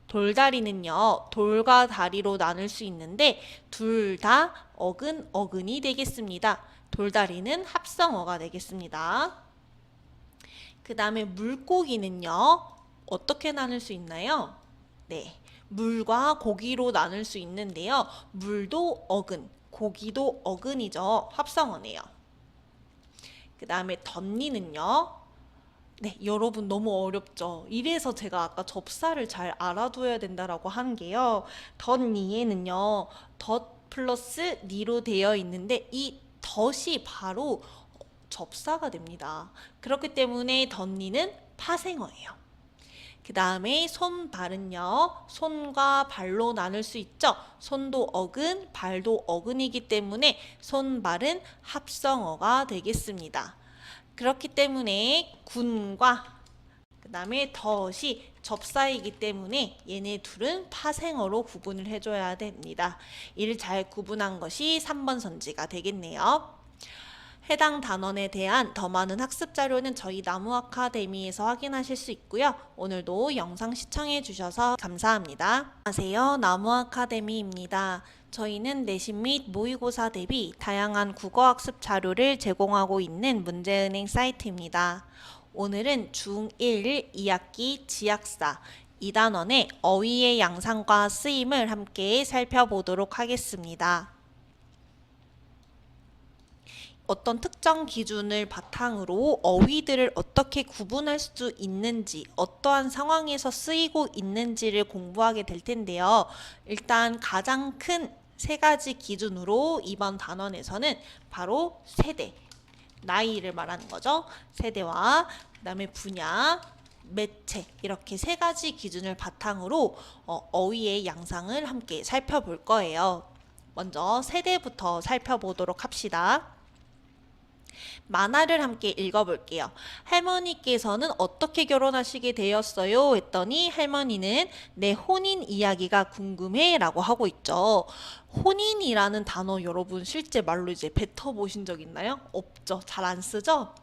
Speaker 1: 돌다리는요, 돌과 다리로 나눌 수 있는데 둘 다 어근, 어근이 되겠습니다. 돌다리는 합성어가 되겠습니다. 그 다음에 물고기는요, 어떻게 나눌 수 있나요? 네, 물과 고기로 나눌 수 있는데요. 물도 어근, 고기도 어근이죠. 합성어네요. 그 다음에 덧니는요, 네, 여러분 너무 어렵죠? 이래서 제가 아까 접사를 잘 알아둬야 된다라고 한 게요. 덧니에는요, 덧 플러스 니로 되어 있는데 이 덧이 바로 접사가 됩니다. 그렇기 때문에 덧니는 파생어예요. 그 다음에 손발은요, 손과 발로 나눌 수 있죠. 손도 어근, 발도 어근이기 때문에 손발은 합성어가 되겠습니다. 그렇기 때문에 군과 그 다음에 덧이 접사이기 때문에 얘네 둘은 파생어로 구분을 해줘야 됩니다. 이를 잘 구분한 것이 3번 선지가 되겠네요. 해당 단원에 대한 더 많은 학습 자료는 저희 나무 아카데미에서 확인하실 수 있고요. 오늘도 영상 시청해 주셔서 감사합니다. 안녕하세요. 나무 아카데미입니다. 저희는 내신 및 모의고사 대비 다양한 국어학습 자료를 제공하고 있는 문제은행 사이트입니다. 오늘은 중1 2학기 지약사 2단원의 어휘의 양상과 쓰임을 함께 살펴보도록 하겠습니다. 어떤 특정 기준을 바탕으로 어휘들을 어떻게 구분할 수 있는지, 어떠한 상황에서 쓰이고 있는지를 공부하게 될 텐데요. 일단 가장 큰 세 가지 기준으로 이번 단원에서는 바로 세대, 나이를 말하는 거죠. 세대와 그 다음에 분야, 매체 이렇게 세 가지 기준을 바탕으로 어휘의 양상을 함께 살펴볼 거예요. 먼저 세대부터 살펴보도록 합시다. 만화를 함께 읽어볼게요. 할머니께서는 어떻게 결혼하시게 되었어요? 했더니 할머니는 내 혼인 이야기가 궁금해 라고 하고 있죠. 혼인이라는 단어 여러분 실제 말로 이제 뱉어보신 적 있나요? 없죠. 잘 안 쓰죠?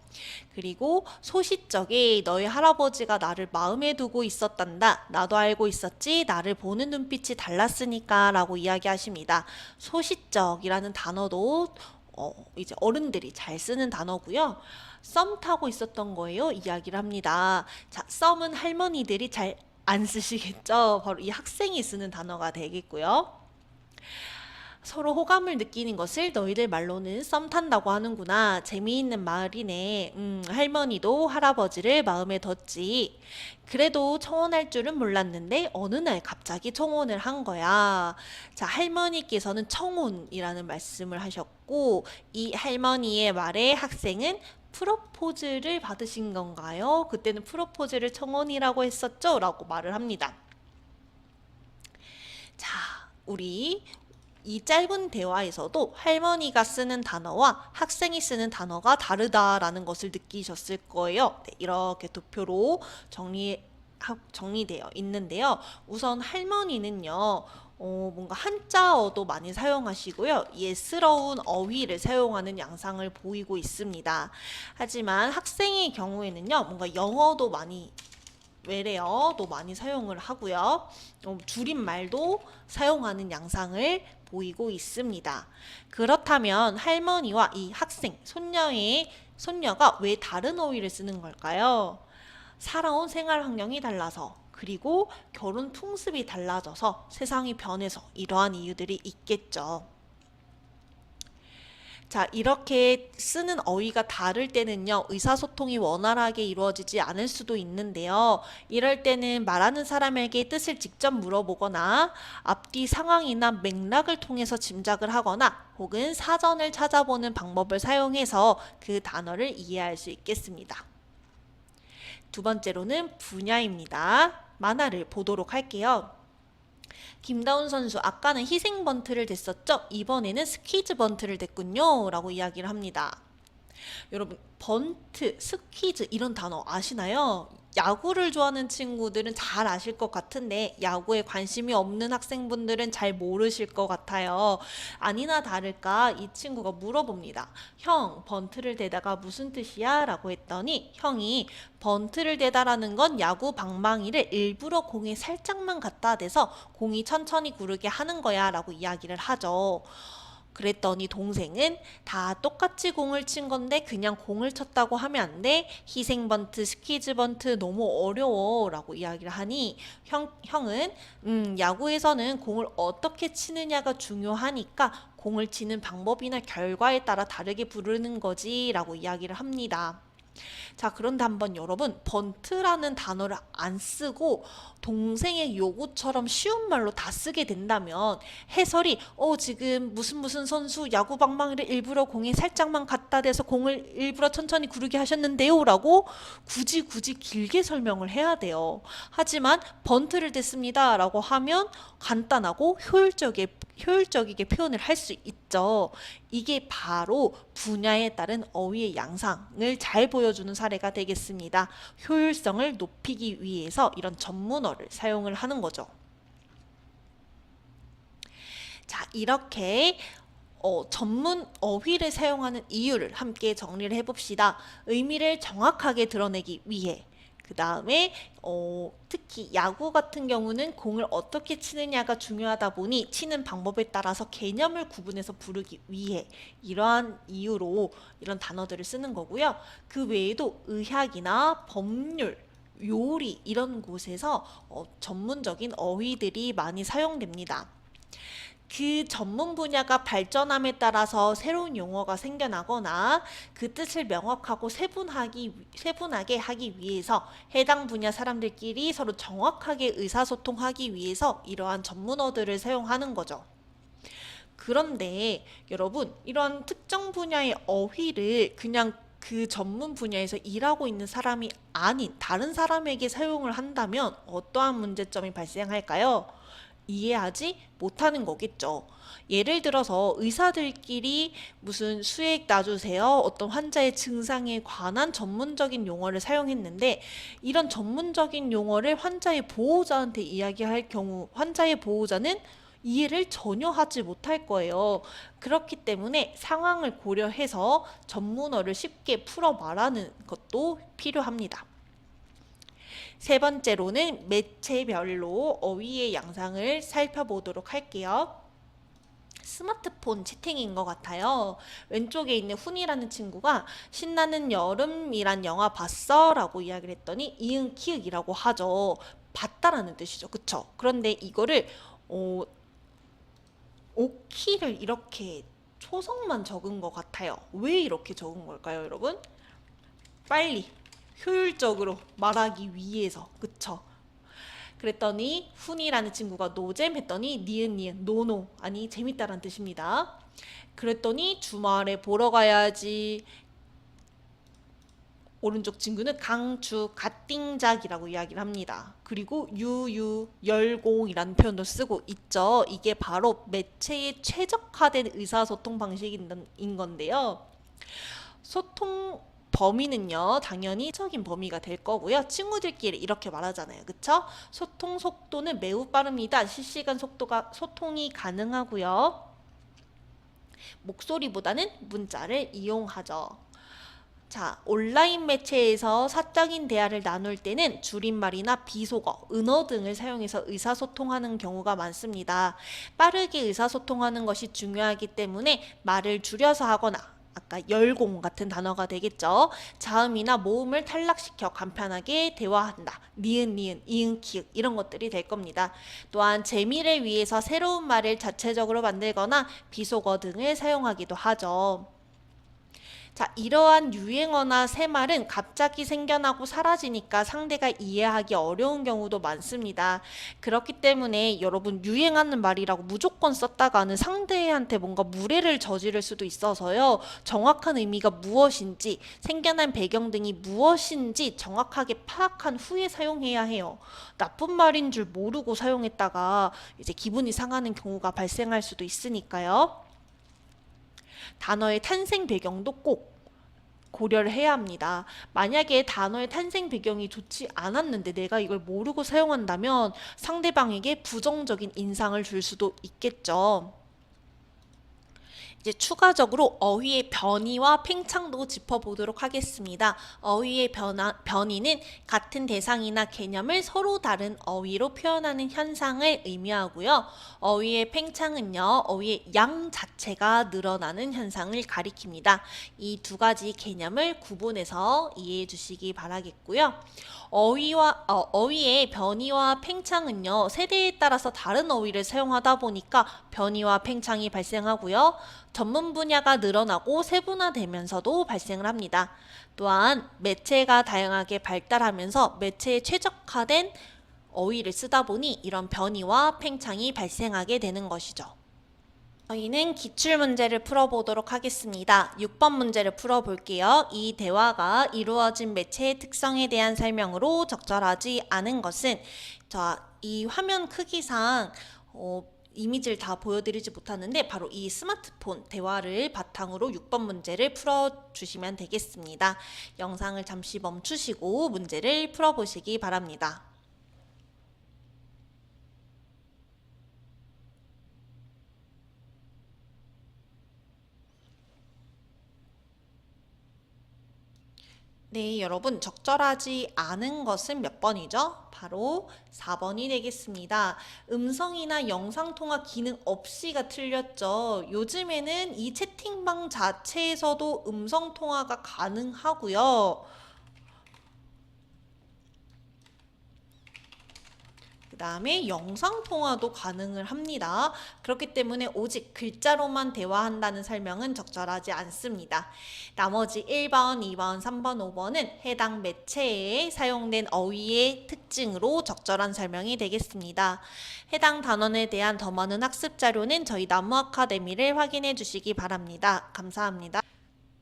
Speaker 1: 그리고 소시적에 너희 할아버지가 나를 마음에 두고 있었단다. 나도 알고 있었지. 나를 보는 눈빛이 달랐으니까 라고 이야기하십니다. 소시적이라는 단어도 이제 어른들이 잘 쓰는 단어고요. 썸 타고 있었던 거예요. 이야기를 합니다. 자, 썸은 할머니들이 잘 안 쓰시겠죠. 바로 이 학생이 쓰는 단어가 되겠고요. 서로 호감을 느끼는 것을 너희들 말로는 썸 탄다고 하는구나. 재미있는 말이네. 할머니도 할아버지를 마음에 뒀지. 그래도 청혼할 줄은 몰랐는데 어느 날 갑자기 청혼을 한 거야. 자, 할머니께서는 청혼이라는 말씀을 하셨고 이 할머니의 말에 학생은 프로포즈를 받으신 건가요? 그때는 프로포즈를 청혼이라고 했었죠? 라고 말을 합니다. 자, 우리 이 짧은 대화에서도 할머니가 쓰는 단어와 학생이 쓰는 단어가 다르다라는 것을 느끼셨을 거예요. 네, 이렇게 도표로 정리되어 있는데요. 우선 할머니는요, 뭔가 한자어도 많이 사용하시고요. 예스러운 어휘를 사용하는 양상을 보이고 있습니다. 하지만 학생의 경우에는요, 뭔가 영어도 많이 외래어도 많이 사용을 하고요. 줄임말도 사용하는 양상을 보이고 있습니다. 그렇다면 할머니와 이 학생, 손녀가 왜 다른 어휘를 쓰는 걸까요? 살아온 생활 환경이 달라서, 그리고 결혼 풍습이 달라져서 세상이 변해서 이러한 이유들이 있겠죠. 자, 이렇게 쓰는 어휘가 다를 때는요, 의사소통이 원활하게 이루어지지 않을 수도 있는데요. 이럴 때는 말하는 사람에게 뜻을 직접 물어보거나 앞뒤 상황이나 맥락을 통해서 짐작을 하거나 혹은 사전을 찾아보는 방법을 사용해서 그 단어를 이해할 수 있겠습니다. 두 번째로는 분야입니다. 만화를 보도록 할게요. 김다운 선수 아까는 희생 번트를 댔었죠? 이번에는 스퀴즈 번트를 댔군요 라고 이야기를 합니다. 여러분 번트, 스퀴즈 이런 단어 아시나요? 야구를 좋아하는 친구들은 잘 아실 것 같은데 야구에 관심이 없는 학생분들은 잘 모르실 것 같아요. 아니나 다를까 이 친구가 물어봅니다. 형, 번트를 대다가 무슨 뜻이야? 라고 했더니 형이 번트를 대다라는 건 야구 방망이를 일부러 공에 살짝만 갖다 대서 공이 천천히 구르게 하는 거야 라고 이야기를 하죠. 그랬더니 동생은 다 똑같이 공을 친 건데 그냥 공을 쳤다고 하면 안 돼? 희생 번트, 스퀴즈 번트 너무 어려워 라고 이야기를 하니 형은 야구에서는 공을 어떻게 치느냐가 중요하니까 공을 치는 방법이나 결과에 따라 다르게 부르는 거지 라고 이야기를 합니다. 자, 그런데 한번 여러분 번트라는 단어를 안 쓰고 동생의 요구처럼 쉬운 말로 다 쓰게 된다면 해설이 지금 무슨 선수 야구 방망이를 일부러 공에 살짝만 갖다 대서 공을 일부러 천천히 구르게 하셨는데요 라고 굳이 길게 설명을 해야 돼요. 하지만 번트를 댔습니다 라고 하면 간단하고 효율적이게 표현을 할 수 있죠. 이게 바로 분야에 따른 어휘의 양상을 잘 보여주는 사례가 되겠습니다. 효율성을 높이기 위해서 이런 전문어를 사용을 하는 거죠. 자, 이렇게 전문 어휘를 사용하는 이유를 함께 정리를 해봅시다. 의미를 정확하게 드러내기 위해. 그 다음에 특히 야구 같은 경우는 공을 어떻게 치느냐가 중요하다 보니 치는 방법에 따라서 개념을 구분해서 부르기 위해 이러한 이유로 이런 단어들을 쓰는 거고요. 그 외에도 의학이나 법률, 요리 이런 곳에서 전문적인 어휘들이 많이 사용됩니다. 그 전문 분야가 발전함에 따라서 새로운 용어가 생겨나거나 그 뜻을 명확하고 세분하게 하기 위해서 해당 분야 사람들끼리 서로 정확하게 의사소통하기 위해서 이러한 전문어들을 사용하는 거죠. 그런데 여러분 이런 특정 분야의 어휘를 그냥 그 전문 분야에서 일하고 있는 사람이 아닌 다른 사람에게 사용을 한다면 어떠한 문제점이 발생할까요? 이해하지 못하는 거겠죠. 예를 들어서 의사들끼리 무슨 수액 놔주세요. 어떤 환자의 증상에 관한 전문적인 용어를 사용했는데 이런 전문적인 용어를 환자의 보호자한테 이야기할 경우 환자의 보호자는 이해를 전혀 하지 못할 거예요. 그렇기 때문에 상황을 고려해서 전문어를 쉽게 풀어 말하는 것도 필요합니다. 세 번째로는 매체별로 어휘의 양상을 살펴보도록 할게요. 스마트폰 채팅인 것 같아요. 왼쪽에 있는 훈이라는 친구가 신나는 여름이란 영화 봤어? 라고 이야기를 했더니 이응 키읔이라고 하죠. 봤다라는 뜻이죠. 그쵸? 그런데 이거를 오키를 이렇게 초성만 적은 것 같아요. 왜 이렇게 적은 걸까요, 여러분? 빨리 효율적으로 말하기 위해서. 그쵸? 그랬더니 훈이라는 친구가 노잼 했더니 니은 노노 아니 재밌다란 뜻입니다. 그랬더니 주말에 보러 가야지. 오른쪽 친구는 강추 갓띵작이라고 이야기를 합니다. 그리고 유유 열공이라는 표현도 쓰고 있죠. 이게 바로 매체에 최적화된 의사소통 방식인 건데요. 소통 범위는요 당연히 적인 범위가 될 거고요. 친구들끼리 이렇게 말하잖아요. 그쵸? 소통 속도는 매우 빠릅니다. 실시간 소통이 가능하고요. 목소리보다는 문자를 이용하죠. 자, 온라인 매체에서 사적인 대화를 나눌 때는 줄임말이나 비속어, 은어 등을 사용해서 의사소통하는 경우가 많습니다. 빠르게 의사소통하는 것이 중요하기 때문에 말을 줄여서 하거나 아까 열공 같은 단어가 되겠죠. 자음이나 모음을 탈락시켜 간편하게 대화한다. 니은, 이응, 키읔 이런 것들이 될 겁니다. 또한 재미를 위해서 새로운 말을 자체적으로 만들거나 비속어 등을 사용하기도 하죠. 자, 이러한 유행어나 새말은 갑자기 생겨나고 사라지니까 상대가 이해하기 어려운 경우도 많습니다. 그렇기 때문에 여러분 유행하는 말이라고 무조건 썼다가는 상대한테 뭔가 무례를 저지를 수도 있어서요. 정확한 의미가 무엇인지, 생겨난 배경 등이 무엇인지 정확하게 파악한 후에 사용해야 해요. 나쁜 말인 줄 모르고 사용했다가 이제 기분이 상하는 경우가 발생할 수도 있으니까요. 단어의 탄생 배경도 꼭 고려를 해야 합니다. 만약에 단어의 탄생 배경이 좋지 않았는데 내가 이걸 모르고 사용한다면 상대방에게 부정적인 인상을 줄 수도 있겠죠. 이제 추가적으로 어휘의 변이와 팽창도 짚어보도록 하겠습니다. 어휘의 변이는 같은 대상이나 개념을 서로 다른 어휘로 표현하는 현상을 의미하고요. 어휘의 팽창은요, 어휘의 양 자체가 늘어나는 현상을 가리킵니다. 이 두 가지 개념을 구분해서 이해해 주시기 바라겠고요. 어휘의 변이와 팽창은요, 세대에 따라서 다른 어휘를 사용하다 보니까 변이와 팽창이 발생하고요. 전문 분야가 늘어나고 세분화되면서도 발생을 합니다. 또한 매체가 다양하게 발달하면서 매체에 최적화된 어휘를 쓰다 보니 이런 변이와 팽창이 발생하게 되는 것이죠. 저희는 기출문제를 풀어보도록 하겠습니다. 6번 문제를 풀어볼게요. 이 대화가 이루어진 매체의 특성에 대한 설명으로 적절하지 않은 것은, 이 화면 크기상 이미지를 다 보여드리지 못하는데 바로 이 스마트폰 대화를 바탕으로 6번 문제를 풀어주시면 되겠습니다. 영상을 잠시 멈추시고 문제를 풀어보시기 바랍니다. 네, 여러분 적절하지 않은 것은 몇 번이죠? 바로 4번이 되겠습니다. 음성이나 영상통화 기능 없이가 틀렸죠. 요즘에는 이 채팅방 자체에서도 음성통화가 가능하고요. 그 다음에 영상통화도 가능을 합니다. 그렇기 때문에 오직 글자로만 대화한다는 설명은 적절하지 않습니다. 나머지 1번, 2번, 3번, 5번은 해당 매체에 사용된 어휘의 특징으로 적절한 설명이 되겠습니다. 해당 단원에 대한 더 많은 학습 자료는 저희 나무 아카데미를 확인해 주시기 바랍니다. 감사합니다.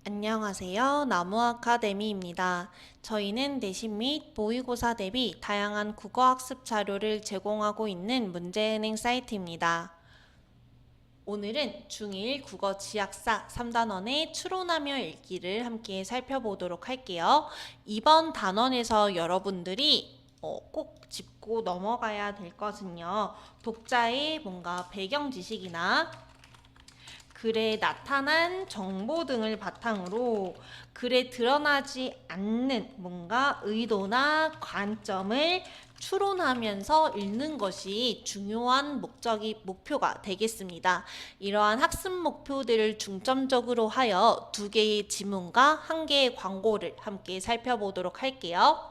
Speaker 1: 안녕하세요. 나무 아카데미입니다. 저희는 내신 및 모의고사 대비 다양한 국어학습 자료를 제공하고 있는 문제은행 사이트입니다. 오늘은 중1 국어 지약사 3단원의 추론하며 읽기를 함께 살펴보도록 할게요. 이번 단원에서 여러분들이 꼭 짚고 넘어가야 될 것은요. 독자의 뭔가 배경 지식이나 글에 나타난 정보 등을 바탕으로 글에 드러나지 않는 뭔가 의도나 관점을 추론하면서 읽는 것이 중요한 목표가 되겠습니다. 이러한 학습 목표들을 중점적으로 하여 2개의 지문과 1개의 광고를 함께 살펴보도록 할게요.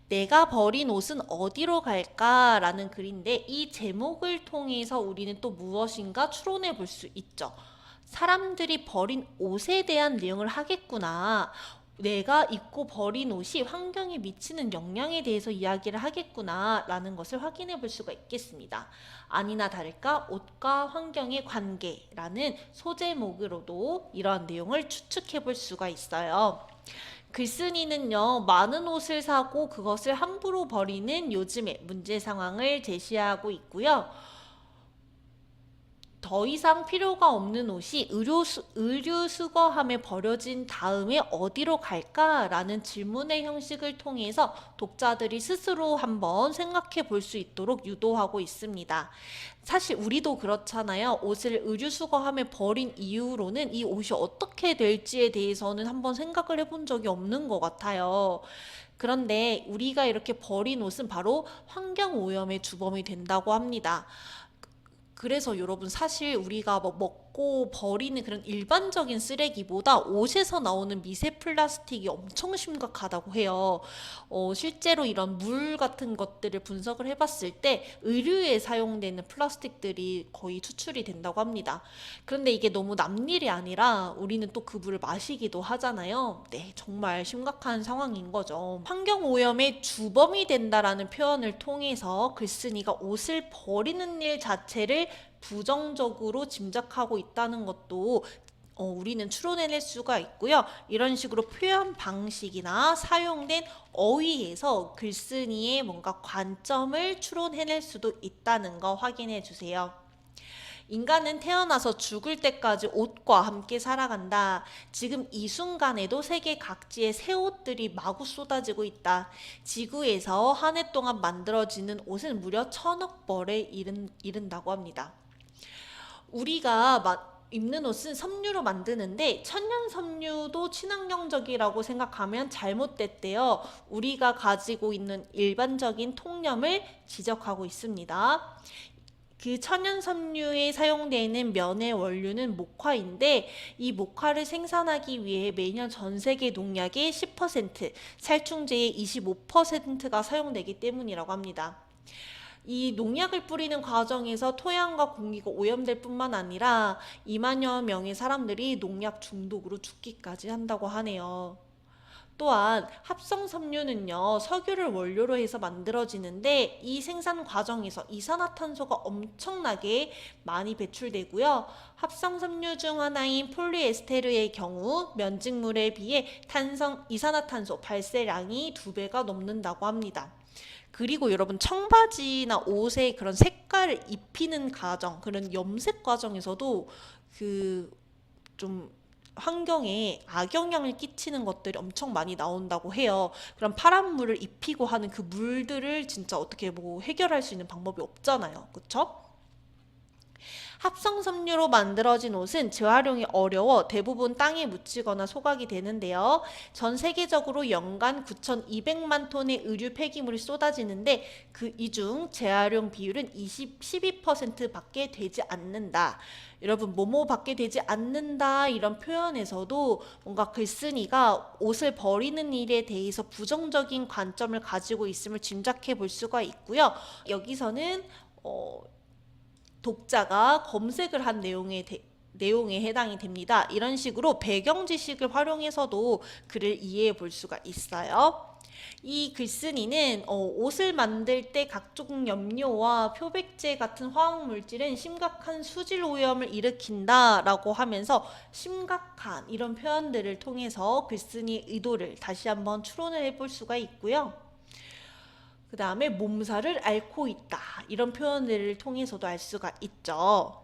Speaker 1: 내가 버린 옷은 어디로 갈까? 라는 글인데 이 제목을 통해서 우리는 또 무엇인가 추론해 볼 수 있죠. 사람들이 버린 옷에 대한 내용을 하겠구나. 내가 입고 버린 옷이 환경에 미치는 영향에 대해서 이야기를 하겠구나 라는 것을 확인해 볼 수가 있겠습니다. 아니나 다를까 옷과 환경의 관계라는 소제목으로도 이러한 내용을 추측해 볼 수가 있어요. 글쓴이는요, 많은 옷을 사고 그것을 함부로 버리는 요즘의 문제 상황을 제시하고 있고요. 더 이상 필요가 없는 옷이 의류 수거함에 버려진 다음에 어디로 갈까라는 질문의 형식을 통해서 독자들이 스스로 한번 생각해 볼 수 있도록 유도하고 있습니다. 사실 우리도 그렇잖아요. 옷을 의류 수거함에 버린 이후로는 이 옷이 어떻게 될지에 대해서는 한번 생각을 해본 적이 없는 것 같아요. 그런데 우리가 이렇게 버린 옷은 바로 환경 오염의 주범이 된다고 합니다. 그래서 여러분 사실 우리가 먹고 버리는 그런 일반적인 쓰레기보다 옷에서 나오는 미세 플라스틱이 엄청 심각하다고 해요. 실제로 이런 물 같은 것들을 분석을 해봤을 때 의류에 사용되는 플라스틱들이 거의 추출이 된다고 합니다. 그런데 이게 너무 남일이 아니라 우리는 또 그 물을 마시기도 하잖아요. 네, 정말 심각한 상황인 거죠. 환경오염의 주범이 된다라는 표현을 통해서 글쓴이가 옷을 버리는 일 자체를 부정적으로 짐작하고 있다는 것도 우리는 추론해낼 수가 있고요. 이런 식으로 표현 방식이나 사용된 어휘에서 글쓴이의 뭔가 관점을 추론해낼 수도 있다는 거 확인해 주세요. 인간은 태어나서 죽을 때까지 옷과 함께 살아간다. 지금 이 순간에도 세계 각지에 새 옷들이 마구 쏟아지고 있다. 지구에서 한 해 동안 만들어지는 옷은 무려 1000억 벌에 이른다고 합니다. 우리가 입는 옷은 섬유로 만드는데 천연 섬유도 친환경적이라고 생각하면 잘못됐대요. 우리가 가지고 있는 일반적인 통념을 지적하고 있습니다. 그 천연 섬유에 사용되는 면의 원료는 목화인데 이 목화를 생산하기 위해 매년 전 세계 농약의 10%, 살충제의 25%가 사용되기 때문이라고 합니다. 이 농약을 뿌리는 과정에서 토양과 공기가 오염될 뿐만 아니라 2만여 명의 사람들이 농약 중독으로 죽기까지 한다고 하네요. 또한 합성 섬유는요, 석유를 원료로 해서 만들어지는데 이 생산 과정에서 이산화탄소가 엄청나게 많이 배출되고요. 합성 섬유 중 하나인 폴리에스테르의 경우 면직물에 비해 이산화탄소 발생량이 2배가 넘는다고 합니다. 그리고 여러분 청바지나 옷에 그런 색깔을 입히는 과정, 그런 염색 과정에서도 좀 환경에 악영향을 끼치는 것들이 엄청 많이 나온다고 해요. 그럼 파란 물을 입히고 하는 그 물들을 진짜 어떻게 해결할 수 있는 방법이 없잖아요. 그쵸? 합성 섬유로 만들어진 옷은 재활용이 어려워 대부분 땅에 묻히거나 소각이 되는데요. 전 세계적으로 연간 9,200만 톤의 의류 폐기물이 쏟아지는데 이 중 재활용 비율은 12% 밖에 되지 않는다. 여러분, 뭐뭐밖에 되지 않는다 이런 표현에서도 뭔가 글쓴이가 옷을 버리는 일에 대해서 부정적인 관점을 가지고 있음을 짐작해 볼 수가 있고요. 여기서는 독자가 검색을 한 내용에 해당이 됩니다. 이런 식으로 배경 지식을 활용해서도 글을 이해해 볼 수가 있어요. 이 글쓴이는 옷을 만들 때 각종 염료와 표백제 같은 화학물질은 심각한 수질 오염을 일으킨다라고 하면서 심각한 이런 표현들을 통해서 글쓴이의 의도를 다시 한번 추론을 해볼 수가 있고요. 그 다음에 몸살을 앓고 있다. 이런 표현들을 통해서도 알 수가 있죠.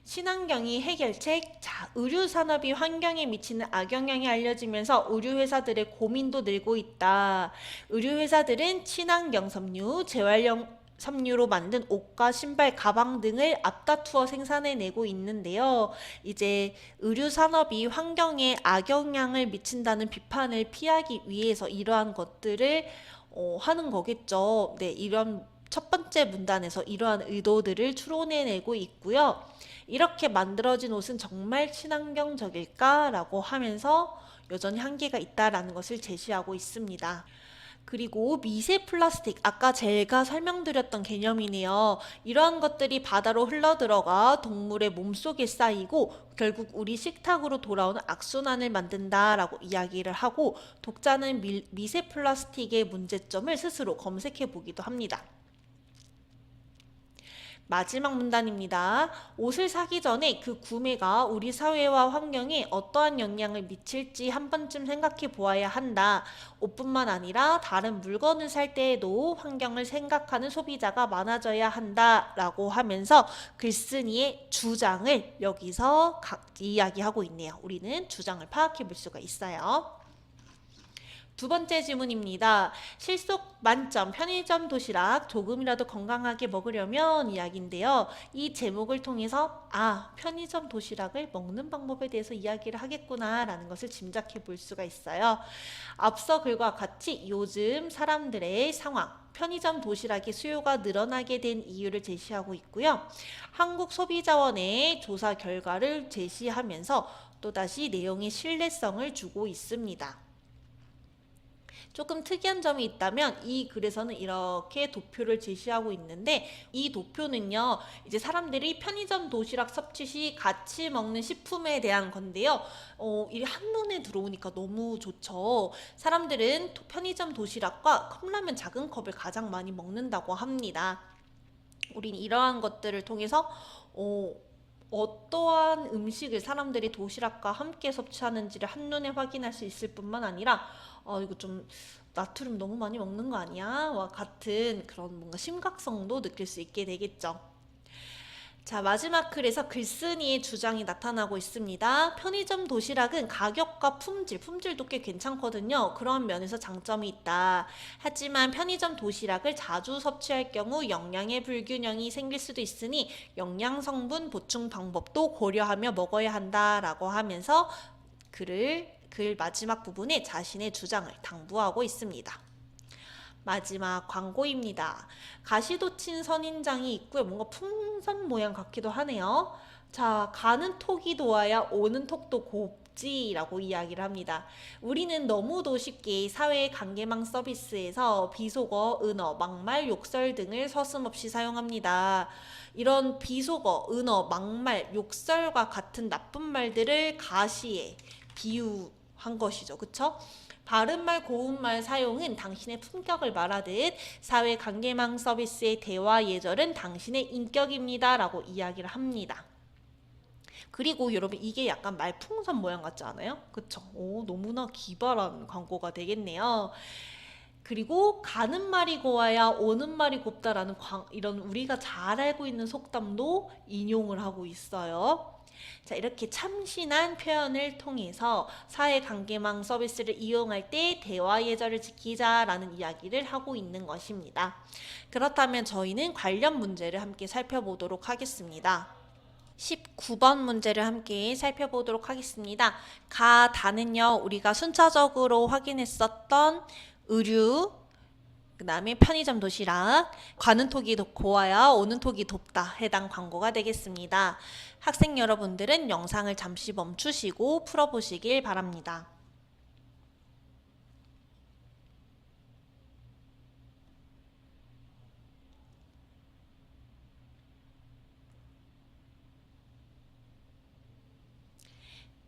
Speaker 1: 친환경이 해결책. 자, 의류산업이 환경에 미치는 악영향이 알려지면서 의류회사들의 고민도 늘고 있다. 의류회사들은 친환경 섬유, 재활용 섬유로 만든 옷과 신발, 가방 등을 앞다투어 생산해내고 있는데요. 이제 의류산업이 환경에 악영향을 미친다는 비판을 피하기 위해서 이러한 것들을 하는 거겠죠. 네, 이런 첫 번째 문단에서 이러한 의도들을 추론해내고 있고요. 이렇게 만들어진 옷은 정말 친환경적일까라고 하면서 여전히 한계가 있다라는 것을 제시하고 있습니다. 그리고 미세 플라스틱, 아까 제가 설명드렸던 개념이네요. 이러한 것들이 바다로 흘러들어가 동물의 몸속에 쌓이고 결국 우리 식탁으로 돌아오는 악순환을 만든다라고 이야기를 하고 독자는 미세 플라스틱의 문제점을 스스로 검색해 보기도 합니다. 마지막 문단입니다. 옷을 사기 전에 그 구매가 우리 사회와 환경에 어떠한 영향을 미칠지 한 번쯤 생각해 보아야 한다. 옷뿐만 아니라 다른 물건을 살 때에도 환경을 생각하는 소비자가 많아져야 한다. 라고 하면서 글쓴이의 주장을 여기서 이야기하고 있네요. 우리는 주장을 파악해 볼 수가 있어요. 두 번째 질문입니다. 실속 만점 편의점 도시락 조금이라도 건강하게 먹으려면 이야기인데요. 이 제목을 통해서 편의점 도시락을 먹는 방법에 대해서 이야기를 하겠구나 라는 것을 짐작해 볼 수가 있어요. 앞서 글과 같이 요즘 사람들의 상황, 편의점 도시락의 수요가 늘어나게 된 이유를 제시하고 있고요. 한국소비자원의 조사 결과를 제시하면서 또다시 내용의 신뢰성을 주고 있습니다. 조금 특이한 점이 있다면 이 글에서는 이렇게 도표를 제시하고 있는데, 이 도표는요 이제 사람들이 편의점 도시락 섭취 시 같이 먹는 식품에 대한 건데요. 이게 한눈에 들어오니까 너무 좋죠. 사람들은 편의점 도시락과 컵라면 작은 컵을 가장 많이 먹는다고 합니다. 우린 이러한 것들을 통해서 어떠한 음식을 사람들이 도시락과 함께 섭취하는지를 한눈에 확인할 수 있을 뿐만 아니라 이거 좀 나트륨 너무 많이 먹는 거 아니야? 와 같은 그런 뭔가 심각성도 느낄 수 있게 되겠죠. 자, 마지막 글에서 글쓴이의 주장이 나타나고 있습니다. 편의점 도시락은 가격과 품질도 꽤 괜찮거든요. 그런 면에서 장점이 있다. 하지만 편의점 도시락을 자주 섭취할 경우 영양의 불균형이 생길 수도 있으니 영양 성분 보충 방법도 고려하며 먹어야 한다라고 하면서 글 마지막 부분에 자신의 주장을 당부하고 있습니다. 마지막 광고입니다. 가시돋친 선인장이 있고요. 뭔가 풍선 모양 같기도 하네요. 자, 가는 톡이 도와야 오는 톡도 곱지라고 이야기를 합니다. 우리는 너무도 쉽게 사회 관계망 서비스에서 비속어, 은어, 막말, 욕설 등을 서슴없이 사용합니다. 이런 비속어, 은어, 막말, 욕설과 같은 나쁜 말들을 가시에 비유한 것이죠. 그쵸? 바른말 고운말 사용은 당신의 품격을 말하듯 사회관계망 서비스의 대화 예절은 당신의 인격입니다 라고 이야기를 합니다. 그리고 여러분 이게 약간 말풍선 모양 같지 않아요? 그쵸? 너무나 기발한 광고가 되겠네요. 그리고 가는 말이 고와야 오는 말이 곱다라는 이런 우리가 잘 알고 있는 속담도 인용을 하고 있어요. 자, 이렇게 참신한 표현을 통해서 사회관계망 서비스를 이용할 때 대화 예절을 지키자라는 이야기를 하고 있는 것입니다. 그렇다면 저희는 관련 문제를 함께 살펴보도록 하겠습니다. 19번 문제를 함께 살펴보도록 하겠습니다. 다는요, 우리가 순차적으로 확인했었던 의류, 그 다음에 편의점 도시락, 가는 톡이 고와야 오는 톡이 덥다 해당 광고가 되겠습니다. 학생 여러분들은 영상을 잠시 멈추시고 풀어보시길 바랍니다.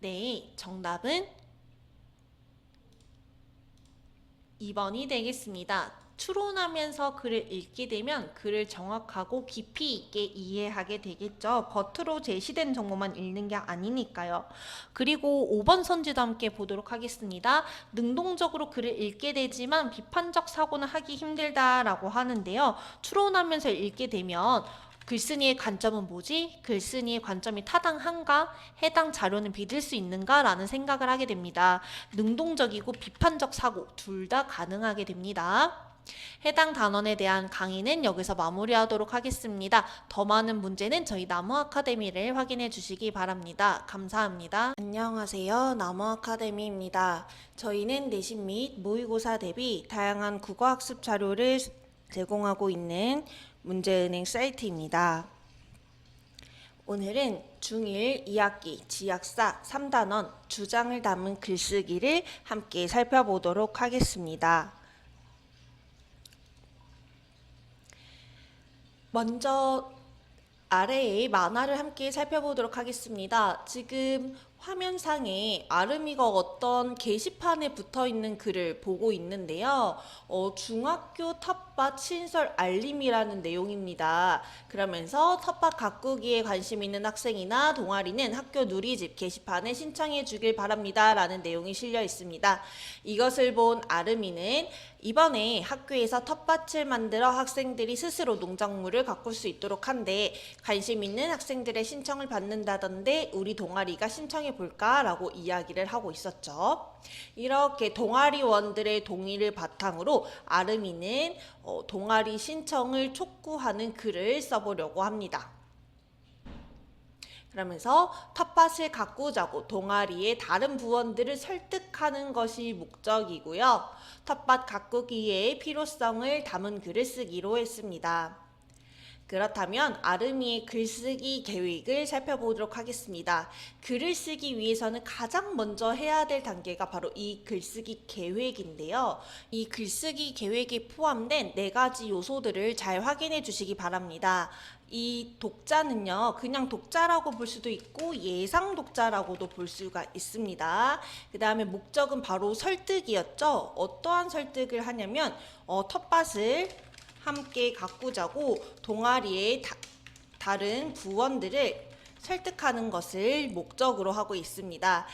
Speaker 1: 네, 정답은 2번이 되겠습니다. 추론하면서 글을 읽게 되면 글을 정확하고 깊이 있게 이해하게 되겠죠. 겉으로 제시된 정보만 읽는 게 아니니까요. 그리고 5번 선지도 함께 보도록 하겠습니다. 능동적으로 글을 읽게 되지만 비판적 사고는 하기 힘들다라고 하는데요. 추론하면서 읽게 되면 글쓴이의 관점은 뭐지? 글쓴이의 관점이 타당한가? 해당 자료는 믿을 수 있는가? 라는 생각을 하게 됩니다. 능동적이고 비판적 사고 둘 다 가능하게 됩니다. 해당 단원에 대한 강의는 여기서 마무리하도록 하겠습니다. 더 많은 문제는 저희 나무 아카데미를 확인해 주시기 바랍니다. 감사합니다. 안녕하세요. 나무 아카데미입니다. 저희는 내신 및 모의고사 대비 다양한 국어학습 자료를 제공하고 있는 문제은행 사이트입니다. 오늘은 중1 2학기 지약사 3단원 주장을 담은 글쓰기를 함께 살펴보도록 하겠습니다. 먼저 아래의 만화를 함께 살펴보도록 하겠습니다. 지금 화면상에 아름이가 어떤 게시판에 붙어있는 글을 보고 있는데요. 중학교 텃밭 신설 알림이라는 내용입니다. 그러면서 텃밭 가꾸기에 관심 있는 학생이나 동아리는 학교 누리집 게시판에 신청해 주길 바랍니다 라는 내용이 실려 있습니다. 이것을 본 아름이는 이번에 학교에서 텃밭을 만들어 학생들이 스스로 농작물을 가꿀 수 있도록 한데 관심 있는 학생들의 신청을 받는다던데 우리 동아리가 신청해 신청해 볼까라고 이야기를 하고 있었죠. 이렇게 동아리원들의 동의를 바탕으로 아름이는 동아리 신청을 촉구하는 글을 써보려고 합니다. 그러면서 텃밭을 가꾸자고 동아리의 다른 부원들을 설득하는 것이 목적이고요. 텃밭 가꾸기의 필요성을 담은 글을 쓰기로 했습니다. 그렇다면 아름이의 글쓰기 계획을 살펴보도록 하겠습니다. 글을 쓰기 위해서는 가장 먼저 해야 될 단계가 바로 이 글쓰기 계획인데요. 이 글쓰기 계획에 포함된 4가지 요소들을 잘 확인해 주시기 바랍니다. 이 독자는요, 그냥 독자라고 볼 수도 있고 예상 독자라고도 볼 수가 있습니다. 그 다음에 목적은 바로 설득이었죠. 어떠한 설득을 하냐면 텃밭을 함께 가꾸자고 동아리의 다른 부원들을 설득하는 것을 목적으로 하고 있습니다.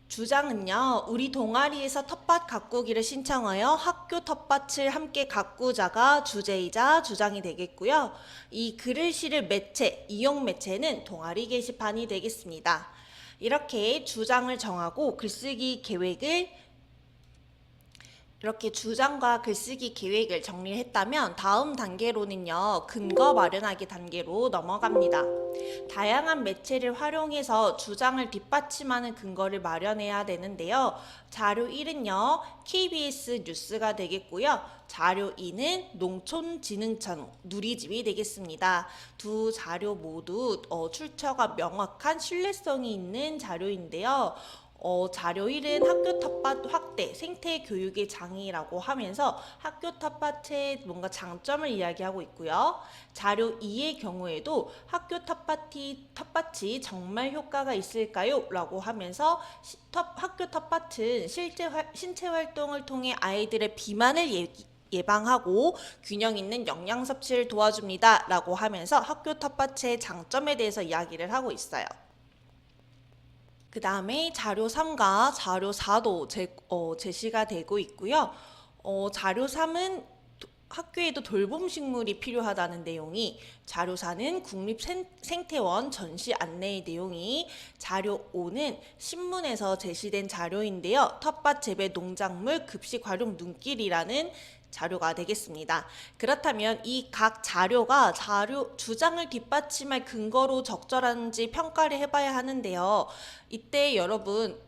Speaker 1: 주장은요, 우리 동아리에서 텃밭 가꾸기를 신청하여 학교 텃밭을 함께 가꾸자가 주제이자 주장이 되겠고요. 이 글을 실을 매체, 이용 매체는 동아리 게시판이 되겠습니다. 이렇게 주장을 정하고 글쓰기 계획을 이렇게 주장과 글쓰기 계획을 정리를 했다면 다음 단계로는요, 근거 마련하기 단계로 넘어갑니다. 다양한 매체를 활용해서 주장을 뒷받침하는 근거를 마련해야 되는데요. 자료 1은요, KBS 뉴스가 되겠고요. 자료 2는 농촌진흥청 누리집이 되겠습니다. 두 자료 모두 출처가 명확한 신뢰성이 있는 자료인데요. 자료 1은 학교 텃밭 확대, 생태 교육의 장이라고 하면서 학교 텃밭의 뭔가 장점을 이야기하고 있고요. 자료 2의 경우에도 학교 텃밭이 정말 효과가 있을까요? 라고 하면서 학교 텃밭은 신체 활동을 통해 아이들의 비만을 예방하고 균형 있는 영양 섭취를 도와줍니다. 라고 하면서 학교 텃밭의 장점에 대해서 이야기를 하고 있어요. 그 다음에 자료 3과 자료 4도 제시가 되고 있고요. 자료 3은 학교에도 돌봄 식물이 필요하다는 내용이, 자료 4는 국립생태원 전시 안내의 내용이, 자료 5는 신문에서 제시된 자료인데요. 텃밭 재배 농작물 급식 활용 눈길이라는 자료가 되겠습니다. 그렇다면 이 각 자료가 주장을 뒷받침할 근거로 적절한지 평가를 해봐야 하는데요. 이때 여러분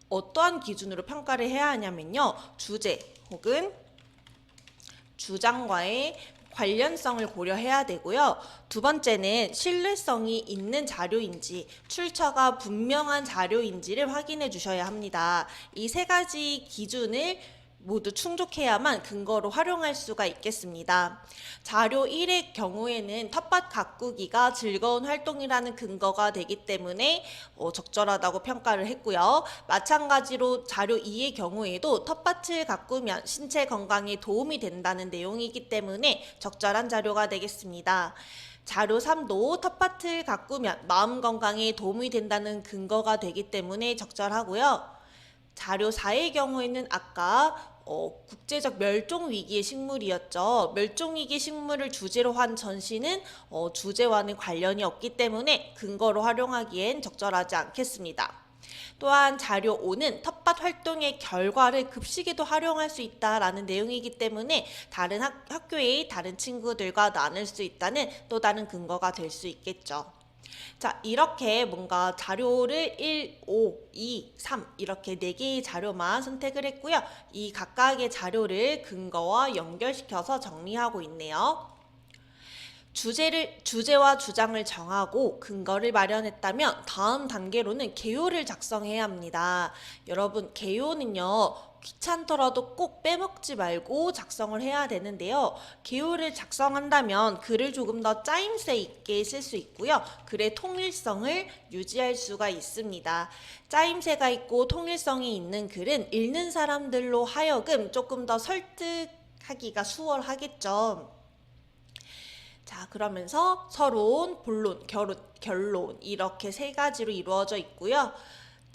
Speaker 1: 어떠한 기준으로 평가를 해야 하냐면요. 주제 혹은 주장과의 관련성을 고려해야 되고요. 두 번째는 신뢰성이 있는 자료인지, 출처가 분명한 자료인지를 확인해 주셔야 합니다. 이 3가지 기준을 모두 충족해야만 근거로 활용할 수가 있겠습니다. 자료 1의 경우에는 텃밭 가꾸기가 즐거운 활동이라는 근거가 되기 때문에 적절하다고 평가를 했고요. 마찬가지로 자료 2의 경우에도 텃밭을 가꾸면 신체 건강에 도움이 된다는 내용이기 때문에 적절한 자료가 되겠습니다. 자료 3도 텃밭을 가꾸면 마음 건강에 도움이 된다는 근거가 되기 때문에 적절하고요. 자료 4의 경우에는 아까 국제적 멸종위기의 식물이었죠. 멸종위기 식물을 주제로 한 전시는 주제와는 관련이 없기 때문에 근거로 활용하기엔 적절하지 않겠습니다. 또한 자료 5는 텃밭 활동의 결과를 급식에도 활용할 수 있다라는 내용이기 때문에 다른 학교의 다른 친구들과 나눌 수 있다는 또 다른 근거가 될 수 있겠죠. 자, 이렇게 뭔가 자료를 1, 5, 2, 3 이렇게 4개의 자료만 선택을 했고요. 이 각각의 자료를 근거와 연결시켜서 정리하고 있네요. 주제와 주장을 정하고 근거를 마련했다면 다음 단계로는 개요를 작성해야 합니다. 여러분, 개요는요, 귀찮더라도 꼭 빼먹지 말고 작성을 해야 되는데요. 개요를 작성한다면 글을 조금 더 짜임새 있게 쓸 수 있고요. 글의 통일성을 유지할 수가 있습니다. 짜임새가 있고 통일성이 있는 글은 읽는 사람들로 하여금 조금 더 설득하기가 수월하겠죠. 자, 그러면서 서론, 본론, 결론 이렇게 3가지로 이루어져 있고요.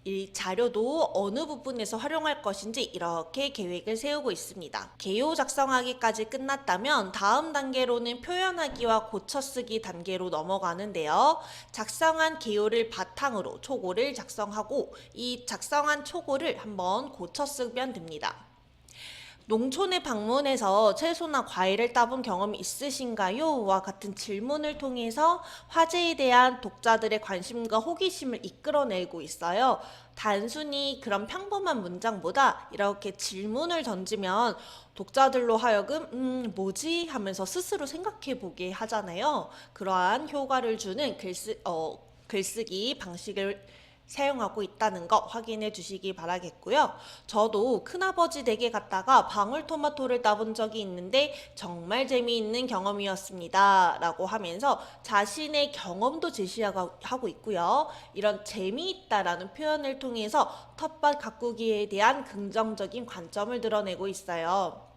Speaker 1: 이 자료도 어느 부분에서 활용할 것인지 이렇게 계획을 세우고 있습니다. 개요 작성하기까지 끝났다면 다음 단계로는 표현하기와 고쳐쓰기 단계로 넘어가는데요. 작성한 개요를 바탕으로 초고를 작성하고 이 작성한 초고를 한번 고쳐쓰면 됩니다. 농촌에 방문해서 채소나 과일을 따본 경험이 있으신가요? 와 같은 질문을 통해서 화제에 대한 독자들의 관심과 호기심을 이끌어내고 있어요. 단순히 그런 평범한 문장보다 이렇게 질문을 던지면 독자들로 하여금 뭐지? 하면서 스스로 생각해 보게 하잖아요. 그러한 효과를 주는 글쓰기 방식을 사용하고 있다는 거 확인해 주시기 바라겠고요. 저도 큰아버지 댁에 갔다가 방울토마토를 따본 적이 있는데 정말 재미있는 경험이었습니다. 라고 하면서 자신의 경험도 제시하고 있고요. 이런 재미있다라는 표현을 통해서 텃밭 가꾸기에 대한 긍정적인 관점을 드러내고 있어요.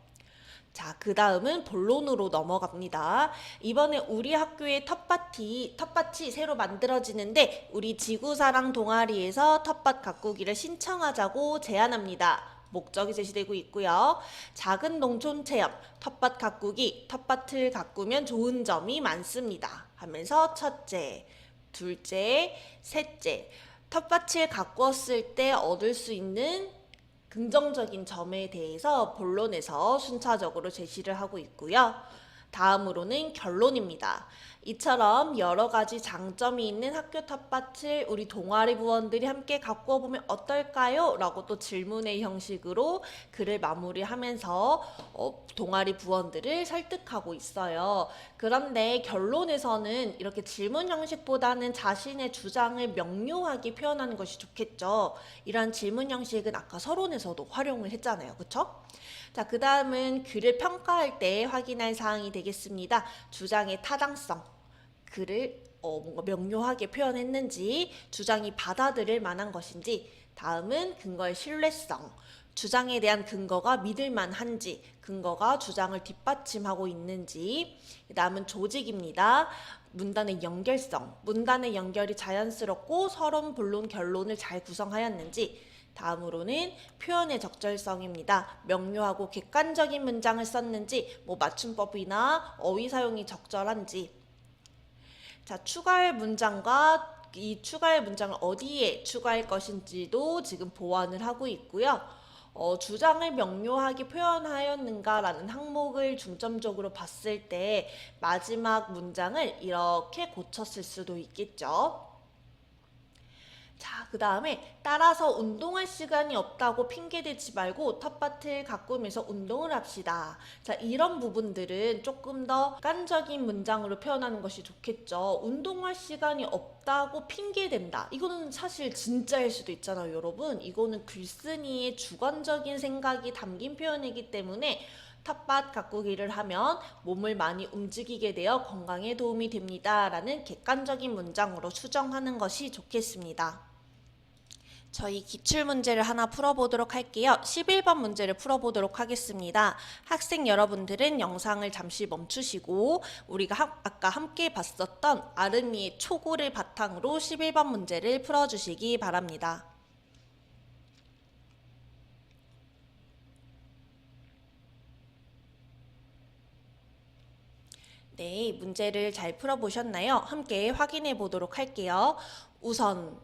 Speaker 1: 자, 그 다음은 본론으로 넘어갑니다. 이번에 우리 학교에 텃밭이 새로 만들어지는데 우리 지구사랑 동아리에서 텃밭 가꾸기를 신청하자고 제안합니다. 목적이 제시되고 있고요. 작은 농촌 체험, 텃밭 가꾸기, 텃밭을 가꾸면 좋은 점이 많습니다. 하면서 첫째, 둘째, 셋째, 텃밭을 가꾸었을 때 얻을 수 있는 긍정적인 점에 대해서 본론에서 순차적으로 제시를 하고 있고요. 다음으로는 결론입니다. 이처럼 여러 가지 장점이 있는 학교 텃밭을 우리 동아리 부원들이 함께 가꾸어 보면 어떨까요? 라고 또 질문의 형식으로 글을 마무리하면서 동아리 부원들을 설득하고 있어요. 그런데 결론에서는 이렇게 질문 형식보다는 자신의 주장을 명료하게 표현하는 것이 좋겠죠. 이런 질문 형식은 아까 서론에서도 활용을 했잖아요. 그쵸? 자, 그 다음은 글을 평가할 때 확인할 사항이 되겠습니다. 주장의 타당성. 글을 뭔가 명료하게 표현했는지, 주장이 받아들일 만한 것인지, 다음은 근거의 신뢰성. 주장에 대한 근거가 믿을 만한지, 근거가 주장을 뒷받침하고 있는지, 다음은 조직입니다. 문단의 연결성, 문단의 연결이 자연스럽고 서론, 본론, 결론을 잘 구성하였는지, 다음으로는 표현의 적절성입니다. 명료하고 객관적인 문장을 썼는지, 맞춤법이나 어휘 사용이 적절한지. 자, 추가할 문장과 이 추가할 문장을 어디에 추가할 것인지도 지금 보완을 하고 있고요. 주장을 명료하게 표현하였는가라는 항목을 중점적으로 봤을 때 마지막 문장을 이렇게 고쳤을 수도 있겠죠. 자, 그 다음에 따라서 운동할 시간이 없다고 핑계대지 말고 텃밭을 가꾸면서 운동을 합시다. 자, 이런 부분들은 조금 더 객관적인 문장으로 표현하는 것이 좋겠죠. 운동할 시간이 없다고 핑계댄다. 이거는 사실 진짜일 수도 있잖아요, 여러분. 이거는 글쓴이의 주관적인 생각이 담긴 표현이기 때문에 텃밭 가꾸기를 하면 몸을 많이 움직이게 되어 건강에 도움이 됩니다. 라는 객관적인 문장으로 수정하는 것이 좋겠습니다. 저희 기출문제를 하나 풀어보도록 할게요. 11번 문제를 풀어보도록 하겠습니다. 학생 여러분들은 영상을 잠시 멈추시고 우리가 아까 함께 봤었던 아름이의 초고를 바탕으로 11번 문제를 풀어주시기 바랍니다. 네, 문제를 잘 풀어보셨나요? 함께 확인해 보도록 할게요. 우선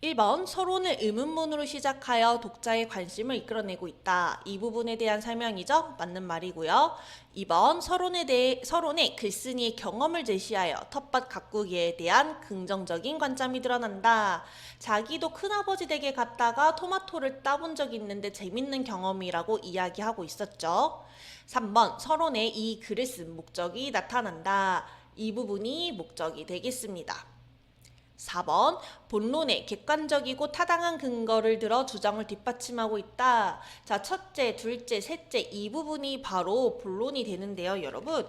Speaker 1: 1번 서론을 의문문으로 시작하여 독자의 관심을 이끌어내고 있다. 이 부분에 대한 설명이죠? 맞는 말이고요. 2번 서론에 글쓴이의 경험을 제시하여 텃밭 가꾸기에 대한 긍정적인 관점이 드러난다. 자기도 큰아버지 댁에 갔다가 토마토를 따본 적이 있는데 재밌는 경험이라고 이야기하고 있었죠. 3번 서론에 이 글을 쓴 목적이 나타난다. 이 부분이 목적이 되겠습니다. 4번 본론에 객관적이고 타당한 근거를 들어 주장을 뒷받침하고 있다. 자, 첫째, 둘째, 셋째 이 부분이 바로 본론이 되는데요, 여러분.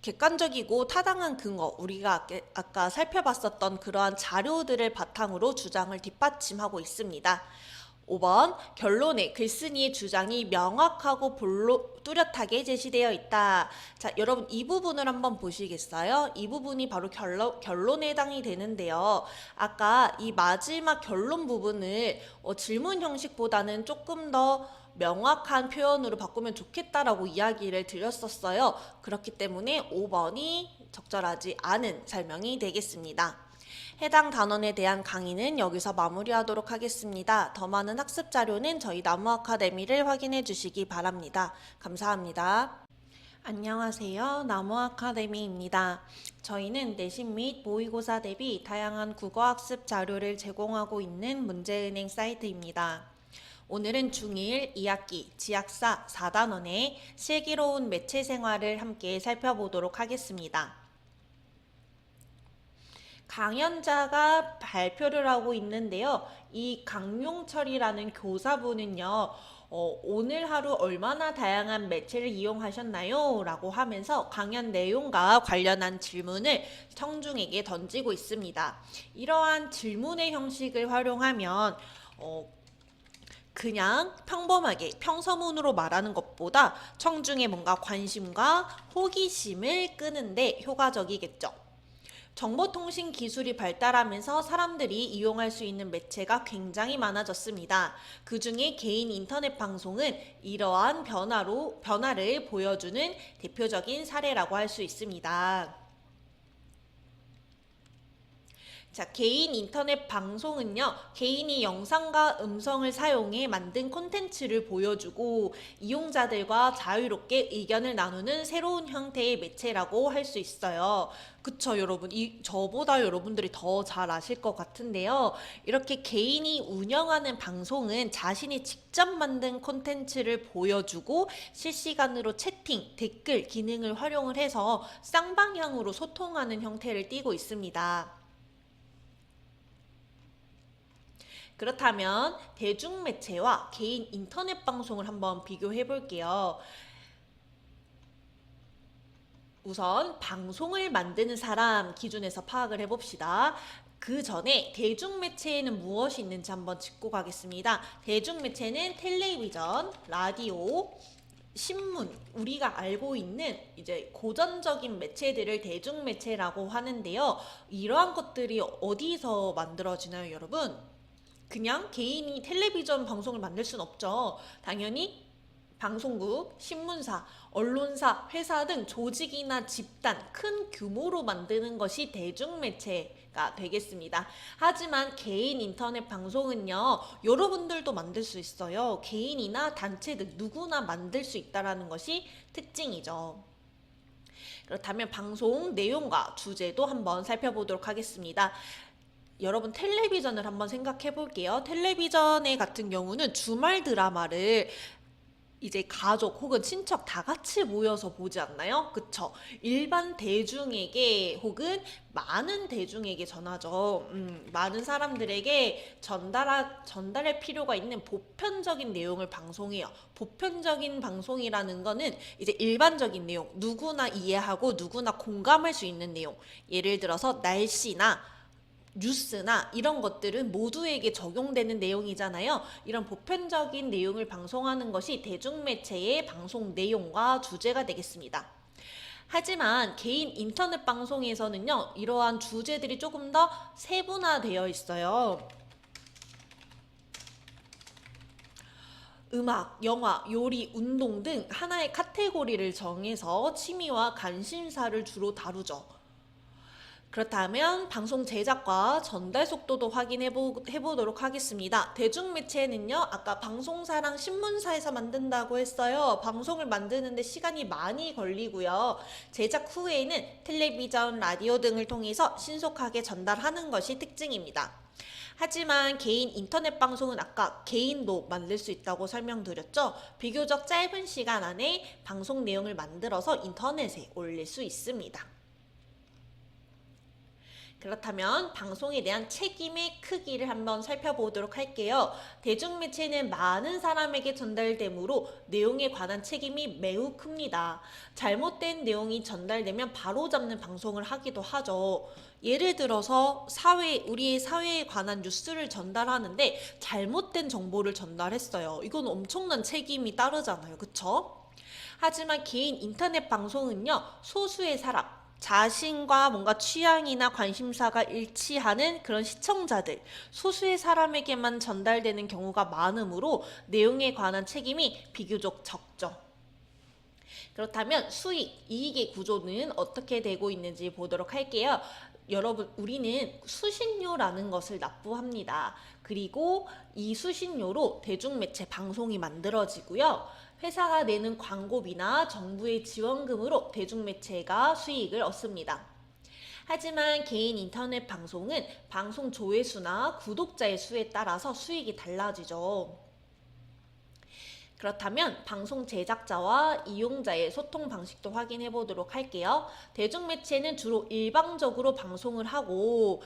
Speaker 1: 객관적이고 타당한 근거, 우리가 아까 살펴봤었던 그러한 자료들을 바탕으로 주장을 뒷받침하고 있습니다. 5번 결론에 글쓴이의 주장이 명확하고 뚜렷하게 제시되어 있다. 자, 여러분 이 부분을 한번 보시겠어요? 이 부분이 바로 결론에 해당이 되는데요. 아까 이 마지막 결론 부분을 질문 형식보다는 조금 더 명확한 표현으로 바꾸면 좋겠다라고 이야기를 드렸었어요. 그렇기 때문에 5번이 적절하지 않은 설명이 되겠습니다. 해당 단원에 대한 강의는 여기서 마무리하도록 하겠습니다. 더 많은 학습 자료는 저희 나무 아카데미를 확인해 주시기 바랍니다. 감사합니다. 안녕하세요. 나무 아카데미입니다. 저희는 내신 및 모의고사 대비 다양한 국어학습 자료를 제공하고 있는 문제은행 사이트입니다. 오늘은 중1 2학기 지학사 4단원의 슬기로운 매체 생활을 함께 살펴보도록 하겠습니다. 강연자가 발표를 하고 있는데요. 이 강용철이라는 교사분은요. 오늘 하루 얼마나 다양한 매체를 이용하셨나요? 라고 하면서 강연 내용과 관련한 질문을 청중에게 던지고 있습니다. 이러한 질문의 형식을 활용하면 그냥 평범하게 평서문으로 말하는 것보다 청중의 뭔가 관심과 호기심을 끄는데 효과적이겠죠. 정보통신 기술이 발달하면서 사람들이 이용할 수 있는 매체가 굉장히 많아졌습니다. 그 중에 개인 인터넷 방송은 이러한 변화를 보여주는 대표적인 사례라고 할 수 있습니다. 자, 개인 인터넷 방송은요, 개인이 영상과 음성을 사용해 만든 콘텐츠를 보여주고 이용자들과 자유롭게 의견을 나누는 새로운 형태의 매체라고 할 수 있어요. 그쵸, 여러분? 저보다 여러분들이 더 잘 아실 것 같은데요. 이렇게 개인이 운영하는 방송은 자신이 직접 만든 콘텐츠를 보여주고 실시간으로 채팅, 댓글 기능을 활용을 해서 쌍방향으로 소통하는 형태를 띠고 있습니다. 그렇다면 대중매체와 개인 인터넷 방송을 한번 비교해 볼게요. 우선 방송을 만드는 사람 기준에서 파악을 해봅시다. 그 전에 대중매체에는 무엇이 있는지 한번 짚고 가겠습니다. 대중매체는 텔레비전, 라디오, 신문, 우리가 알고 있는 이제 고전적인 매체들을 대중매체라고 하는데요. 이러한 것들이 어디서 만들어지나요, 여러분? 그냥 개인이 텔레비전 방송을 만들 순 없죠. 당연히 방송국, 신문사, 언론사, 회사 등 조직이나 집단, 큰 규모로 만드는 것이 대중매체가 되겠습니다. 하지만 개인 인터넷 방송은요, 여러분들도 만들 수 있어요. 개인이나 단체들 누구나 만들 수 있다는 것이 특징이죠. 그렇다면 방송 내용과 주제도 한번 살펴보도록 하겠습니다. 여러분 텔레비전을 한번 생각해 볼게요. 텔레비전에 같은 경우는 주말 드라마를 이제 가족 혹은 친척 다 같이 모여서 보지 않나요? 그쵸? 일반 대중에게 혹은 많은 대중에게 전하죠. 많은 사람들에게 전달할 필요가 있는 보편적인 내용을 방송해요. 보편적인 방송이라는 거는 이제 일반적인 내용, 누구나 이해하고 누구나 공감할 수 있는 내용. 예를 들어서 날씨나 뉴스나 이런 것들은 모두에게 적용되는 내용이잖아요. 이런 보편적인 내용을 방송하는 것이 대중매체의 방송 내용과 주제가 되겠습니다. 하지만 개인 인터넷 방송에서는요, 이러한 주제들이 조금 더 세분화되어 있어요. 음악, 영화, 요리, 운동 등 하나의 카테고리를 정해서 취미와 관심사를 주로 다루죠. 그렇다면 방송 제작과 전달 속도도 해보도록 하겠습니다. 대중매체는요, 아까 방송사랑 신문사에서 만든다고 했어요. 방송을 만드는데 시간이 많이 걸리고요. 제작 후에는 텔레비전, 라디오 등을 통해서 신속하게 전달하는 것이 특징입니다. 하지만 개인 인터넷 방송은 아까 개인도 만들 수 있다고 설명드렸죠. 비교적 짧은 시간 안에 방송 내용을 만들어서 인터넷에 올릴 수 있습니다. 그렇다면 방송에 대한 책임의 크기를 한번 살펴보도록 할게요. 대중매체는 많은 사람에게 전달되므로 내용에 관한 책임이 매우 큽니다. 잘못된 내용이 전달되면 바로잡는 방송을 하기도 하죠. 예를 들어서 우리의 사회에 관한 뉴스를 전달하는데 잘못된 정보를 전달했어요. 이건 엄청난 책임이 따르잖아요. 그쵸? 하지만 개인 인터넷 방송은요, 소수의 사람, 자신과 뭔가 취향이나 관심사가 일치하는 그런 시청자들, 소수의 사람에게만 전달되는 경우가 많으므로 내용에 관한 책임이 비교적 적죠. 그렇다면 수익, 이익의 구조는 어떻게 되고 있는지 보도록 할게요. 여러분, 우리는 수신료라는 것을 납부합니다. 그리고 이 수신료로 대중매체 방송이 만들어지고요. 회사가 내는 광고비나 정부의 지원금으로 대중매체가 수익을 얻습니다. 하지만 개인 인터넷 방송은 방송 조회수나 구독자의 수에 따라서 수익이 달라지죠. 그렇다면 방송 제작자와 이용자의 소통 방식도 확인해 보도록 할게요. 대중매체는 주로 일방적으로 방송을 하고,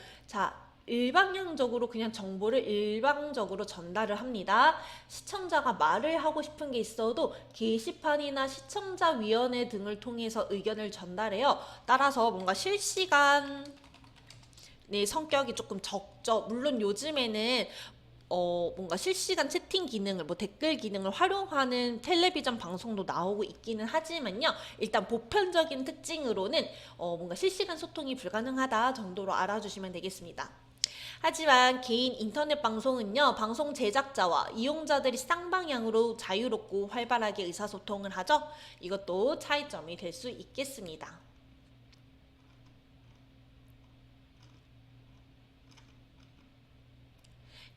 Speaker 1: 일방향적으로 그냥 정보를 일방적으로 전달을 합니다. 시청자가 말을 하고 싶은 게 있어도 게시판이나 시청자위원회 등을 통해서 의견을 전달해요. 따라서 뭔가 실시간의 성격이 조금 적죠. 물론 요즘에는 뭔가 실시간 채팅 기능을, 댓글 기능을 활용하는 텔레비전 방송도 나오고 있기는 하지만요. 일단 보편적인 특징으로는 뭔가 실시간 소통이 불가능하다 정도로 알아주시면 되겠습니다. 하지만 개인 인터넷 방송은요, 방송 제작자와 이용자들이 쌍방향으로 자유롭고 활발하게 의사소통을 하죠. 이것도 차이점이 될 수 있겠습니다.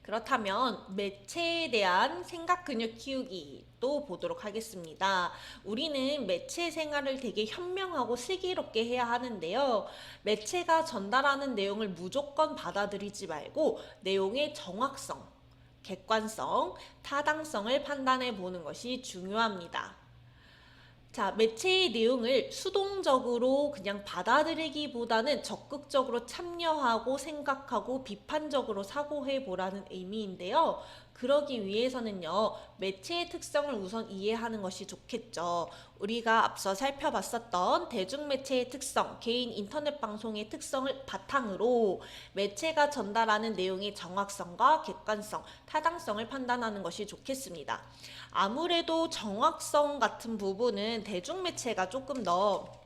Speaker 1: 그렇다면 매체에 대한 생각 근육 키우기 또 보도록 하겠습니다. 우리는 매체 생활을 되게 현명하고 슬기롭게 해야 하는데요. 매체가 전달하는 내용을 무조건 받아들이지 말고 내용의 정확성, 객관성, 타당성을 판단해 보는 것이 중요합니다. 매체의 내용을 수동적으로 그냥 받아들이기보다는 적극적으로 참여하고 생각하고 비판적으로 사고해 보라는 의미인데요. 그러기 위해서는요, 매체의 특성을 우선 이해하는 것이 좋겠죠. 우리가 앞서 살펴봤었던 대중매체의 특성, 개인 인터넷 방송의 특성을 바탕으로 매체가 전달하는 내용의 정확성과 객관성, 타당성을 판단하는 것이 좋겠습니다. 아무래도 정확성 같은 부분은 대중매체가 조금 더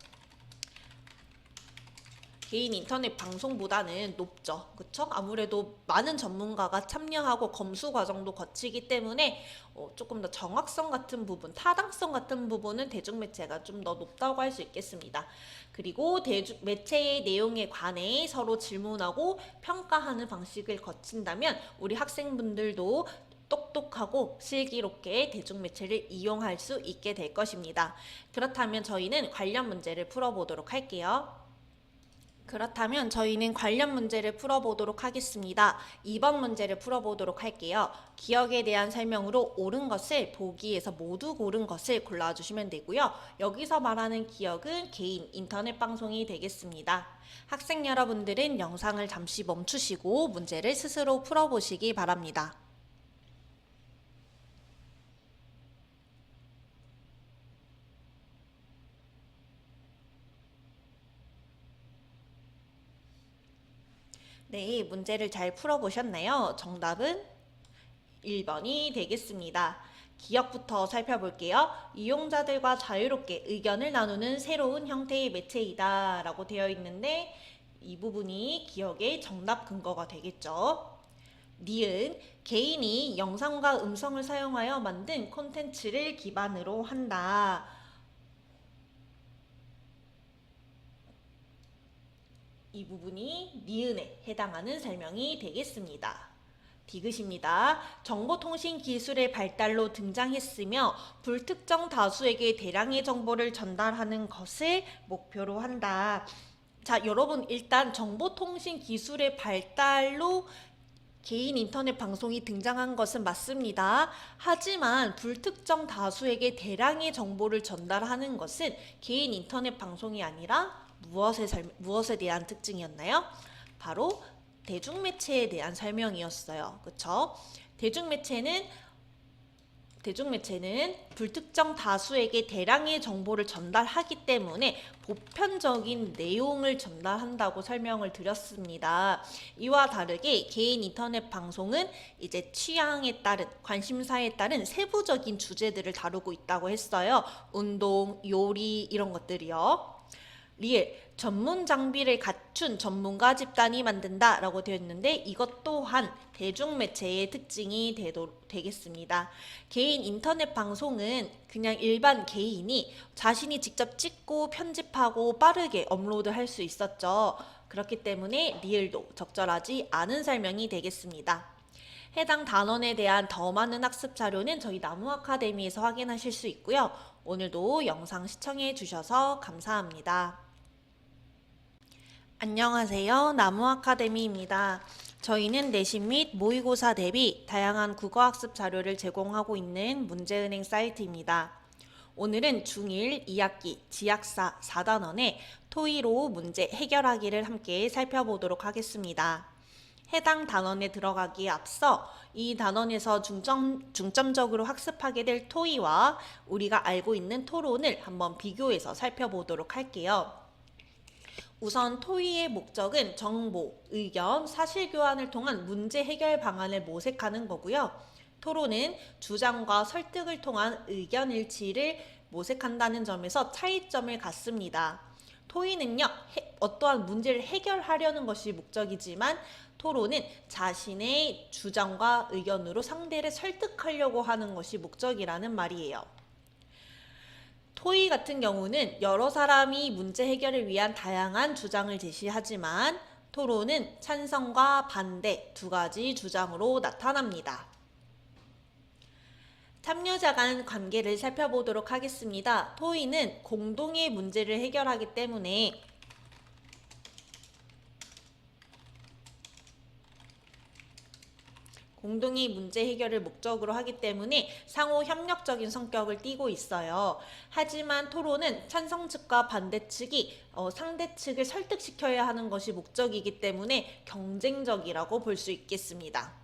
Speaker 1: 개인 인터넷 방송보다는 높죠. 그쵸? 아무래도 많은 전문가가 참여하고 검수 과정도 거치기 때문에 조금 더 정확성 같은 부분, 타당성 같은 부분은 대중매체가 좀 더 높다고 할 수 있겠습니다. 그리고 매체의 내용에 관해 서로 질문하고 평가하는 방식을 거친다면 우리 학생분들도 똑똑하고 슬기롭게 대중매체를 이용할 수 있게 될 것입니다. 그렇다면 저희는 관련 문제를 풀어보도록 할게요. 그렇다면 저희는 관련 문제를 풀어보도록 하겠습니다. 2번 문제를 풀어보도록 할게요. 기억에 대한 설명으로 옳은 것을 보기에서 모두 고른 것을 골라주시면 되고요. 여기서 말하는 기억은 개인 인터넷 방송이 되겠습니다. 학생 여러분들은 영상을 잠시 멈추시고 문제를 스스로 풀어보시기 바랍니다. 네, 문제를 잘 풀어보셨나요? 정답은 1번이 되겠습니다. 기억부터 살펴볼게요. 이용자들과 자유롭게 의견을 나누는 새로운 형태의 매체이다 라고 되어 있는데 이 부분이 기억의 정답 근거가 되겠죠. 니은 개인이 영상과 음성을 사용하여 만든 콘텐츠를 기반으로 한다. 이 부분이 니은에 해당하는 설명이 되겠습니다. 디귿입니다. 정보통신 기술의 발달로 등장했으며 불특정 다수에게 대량의 정보를 전달하는 것을 목표로 한다. 여러분 일단 정보통신 기술의 발달로 개인 인터넷 방송이 등장한 것은 맞습니다. 하지만 불특정 다수에게 대량의 정보를 전달하는 것은 개인 인터넷 방송이 아니라 무엇에 대한 특징이었나요? 바로 대중매체에 대한 설명이었어요. 그쵸? 대중매체는 불특정 다수에게 대량의 정보를 전달하기 때문에 보편적인 내용을 전달한다고 설명을 드렸습니다. 이와 다르게 개인 인터넷 방송은 이제 취향에 따른, 관심사에 따른 세부적인 주제들을 다루고 있다고 했어요. 운동, 요리 이런 것들이요. 리엘, 전문 장비를 갖춘 전문가 집단이 만든다 라고 되어 있는데 이것 또한 대중매체의 특징이 되겠습니다. 개인 인터넷 방송은 그냥 일반 개인이 자신이 직접 찍고 편집하고 빠르게 업로드할 수 있었죠. 그렇기 때문에 리엘도 적절하지 않은 설명이 되겠습니다. 해당 단원에 대한 더 많은 학습 자료는 저희 나무 아카데미에서 확인하실 수 있고요. 오늘도 영상 시청해 주셔서 감사합니다. 안녕하세요. 나무 아카데미입니다. 저희는 내신 및 모의고사 대비 다양한 국어학습 자료를 제공하고 있는 문제은행 사이트입니다. 오늘은 중1 2학기 지약사 4단원의 토의로 문제 해결하기를 함께 살펴보도록 하겠습니다. 해당 단원에 들어가기에 앞서 이 단원에서 중점적으로 학습하게 될 토의와 우리가 알고 있는 토론을 한번 비교해서 살펴보도록 할게요. 우선 토의의 목적은 정보, 의견, 사실교환을 통한 문제 해결 방안을 모색하는 거고요. 토론은 주장과 설득을 통한 의견 일치를 모색한다는 점에서 차이점을 갖습니다. 토의는요, 어떠한 문제를 해결하려는 것이 목적이지만 토론은 자신의 주장과 의견으로 상대를 설득하려고 하는 것이 목적이라는 말이에요. 토의 같은 경우는 여러 사람이 문제 해결을 위한 다양한 주장을 제시하지만 토론은 찬성과 반대 두 가지 주장으로 나타납니다. 참여자 간 관계를 살펴보도록 하겠습니다. 토의는 공동의 문제를 해결하기 때문에 공동의 문제 해결을 목적으로 하기 때문에 상호 협력적인 성격을 띠고 있어요. 하지만 토론은 찬성 측과 반대 측이 상대 측을 설득시켜야 하는 것이 목적이기 때문에 경쟁적이라고 볼 수 있겠습니다.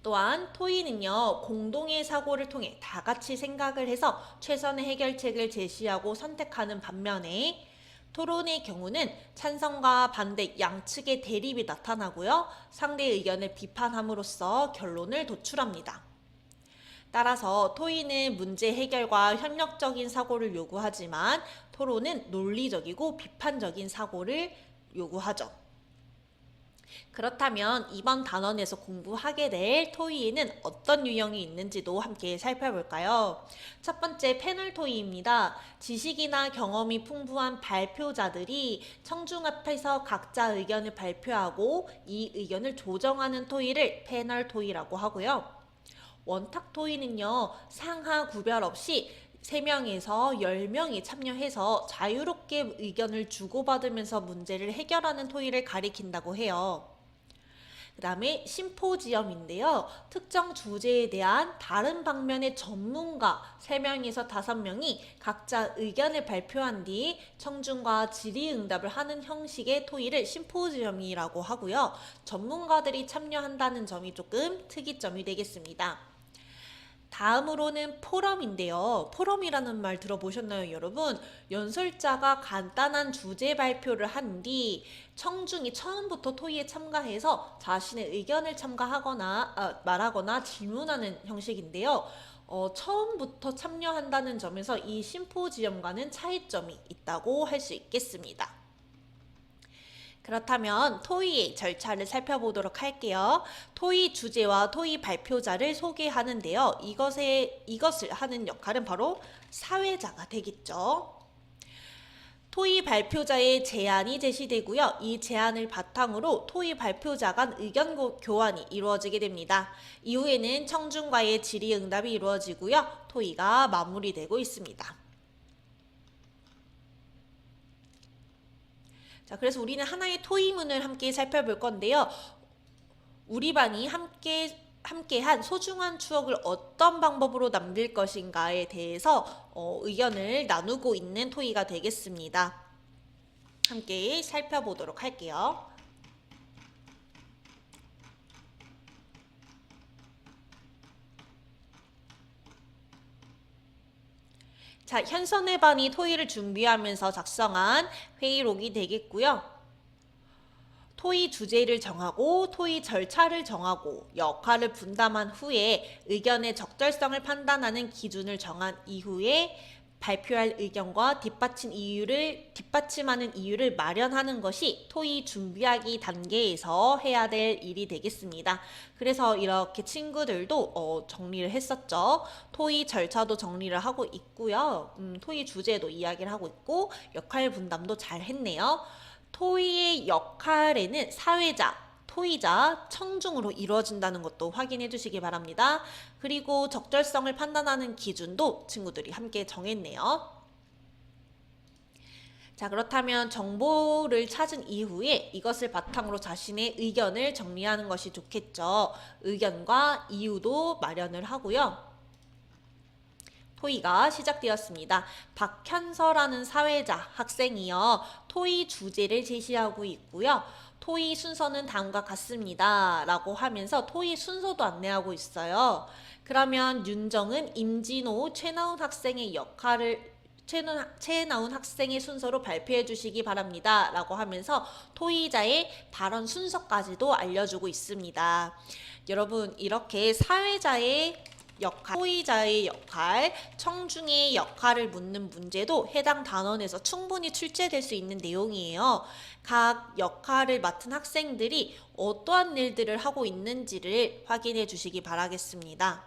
Speaker 1: 또한 토의는요, 공동의 사고를 통해 다 같이 생각을 해서 최선의 해결책을 제시하고 선택하는 반면에 토론의 경우는 찬성과 반대 양측의 대립이 나타나고요. 상대의 의견을 비판함으로써 결론을 도출합니다. 따라서 토의는 문제 해결과 협력적인 사고를 요구하지만 토론은 논리적이고 비판적인 사고를 요구하죠. 그렇다면 이번 단원에서 공부하게 될 토의에는 어떤 유형이 있는지도 함께 살펴볼까요? 첫 번째 패널 토의입니다. 지식이나 경험이 풍부한 발표자들이 청중 앞에서 각자 의견을 발표하고 이 의견을 조정하는 토의를 패널 토의라고 하고요. 원탁 토의는요, 상하 구별 없이 3명에서 10명이 참여해서 자유롭게 의견을 주고받으면서 문제를 해결하는 토의를 가리킨다고 해요. 그 다음에 심포지엄인데요. 특정 주제에 대한 다른 방면의 전문가 3명에서 5명이 각자 의견을 발표한 뒤 청중과 질의응답을 하는 형식의 토의를 심포지엄이라고 하고요. 전문가들이 참여한다는 점이 조금 특이점이 되겠습니다. 다음으로는 포럼인데요. 포럼이라는 말 들어보셨나요, 여러분? 연설자가 간단한 주제 발표를 한 뒤 청중이 처음부터 토의에 참가해서 자신의 의견을 말하거나 질문하는 형식인데요. 처음부터 참여한다는 점에서 이 심포지엄과는 차이점이 있다고 할 수 있겠습니다. 그렇다면 토의의 절차를 살펴보도록 할게요. 토의 주제와 토의 발표자를 소개하는데요. 이것을 하는 역할은 바로 사회자가 되겠죠. 토의 발표자의 제안이 제시되고요. 이 제안을 바탕으로 토의 발표자 간 의견 교환이 이루어지게 됩니다. 이후에는 청중과의 질의응답이 이루어지고요. 토의가 마무리되고 있습니다. 자, 그래서 우리는 하나의 토의문을 함께 살펴볼 건데요. 우리 반이 함께한 소중한 추억을 어떤 방법으로 남길 것인가에 대해서 의견을 나누고 있는 토의가 되겠습니다. 함께 살펴보도록 할게요. 자, 현선회반이 토의를 준비하면서 작성한 회의록이 되겠고요. 토의 주제를 정하고 토의 절차를 정하고 역할을 분담한 후에 의견의 적절성을 판단하는 기준을 정한 이후에 발표할 의견과 뒷받침하는 이유를 마련하는 것이 토의 준비하기 단계에서 해야 될 일이 되겠습니다. 그래서 이렇게 친구들도 정리를 했었죠. 토의 절차도 정리를 하고 있고요. 토의 주제도 이야기를 하고 있고 역할 분담도 잘 했네요. 토의의 역할에는 사회자, 토의자, 청중으로 이루어진다는 것도 확인해 주시기 바랍니다. 그리고 적절성을 판단하는 기준도 친구들이 함께 정했네요. 자, 그렇다면 정보를 찾은 이후에 이것을 바탕으로 자신의 의견을 정리하는 것이 좋겠죠. 의견과 이유도 마련을 하고요. 토의가 시작되었습니다. 박현서라는 사회자 학생이요. 토의 주제를 제시하고 있고요. 토의 순서는 다음과 같습니다. 라고 하면서 토의 순서도 안내하고 있어요. 그러면 윤정은, 임진호, 최나훈 학생의 역할을 최나훈 학생의 순서로 발표해 주시기 바랍니다. 라고 하면서 토의자의 발언 순서까지도 알려주고 있습니다. 여러분, 이렇게 사회자의 역할, 토의자의 역할, 청중의 역할을 묻는 문제도 해당 단원에서 충분히 출제될 수 있는 내용이에요. 각 역할을 맡은 학생들이 어떠한 일들을 하고 있는지를 확인해 주시기 바라겠습니다.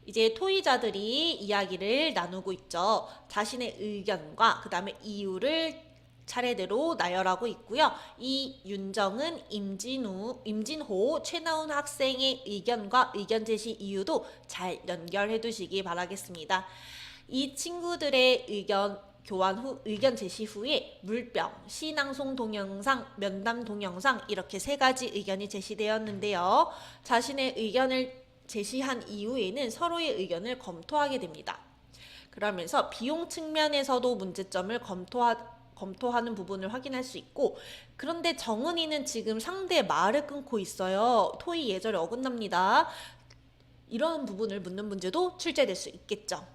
Speaker 1: 이제 토의자들이 이야기를 나누고 있죠. 자신의 의견과 그 다음에 이유를 차례대로 나열하고 있고요. 이 윤정은, 임진호, 최나훈 학생의 의견과 의견 제시 이유도 잘 연결해 두시기 바라겠습니다. 이 친구들의 의견 제시 후에 물병, 시낭송 동영상, 면담 동영상 이렇게 세 가지 의견이 제시되었는데요. 자신의 의견을 제시한 이후에는 서로의 의견을 검토하게 됩니다. 그러면서 비용 측면에서도 문제점을 검토하는 부분을 확인할 수 있고, 그런데 정은이는 지금 상대의 말을 끊고 있어요. 토의 예절에 어긋납니다. 이런 부분을 묻는 문제도 출제될 수 있겠죠.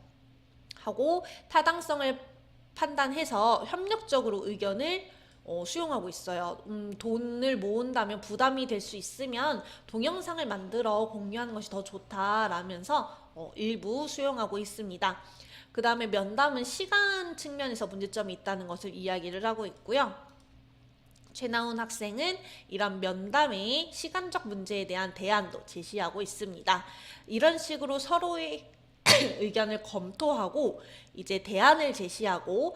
Speaker 1: 하고 타당성을 판단해서 협력적으로 의견을 수용하고 있어요. 돈을 모은다면 부담이 될 수 있으면 동영상을 만들어 공유하는 것이 더 좋다라면서 일부 수용하고 있습니다. 그 다음에 면담은 시간 측면에서 문제점이 있다는 것을 이야기를 하고 있고요. 최나훈 학생은 이런 면담의 시간적 문제에 대한 대안도 제시하고 있습니다. 이런 식으로 서로의 의견을 검토하고 이제 대안을 제시하고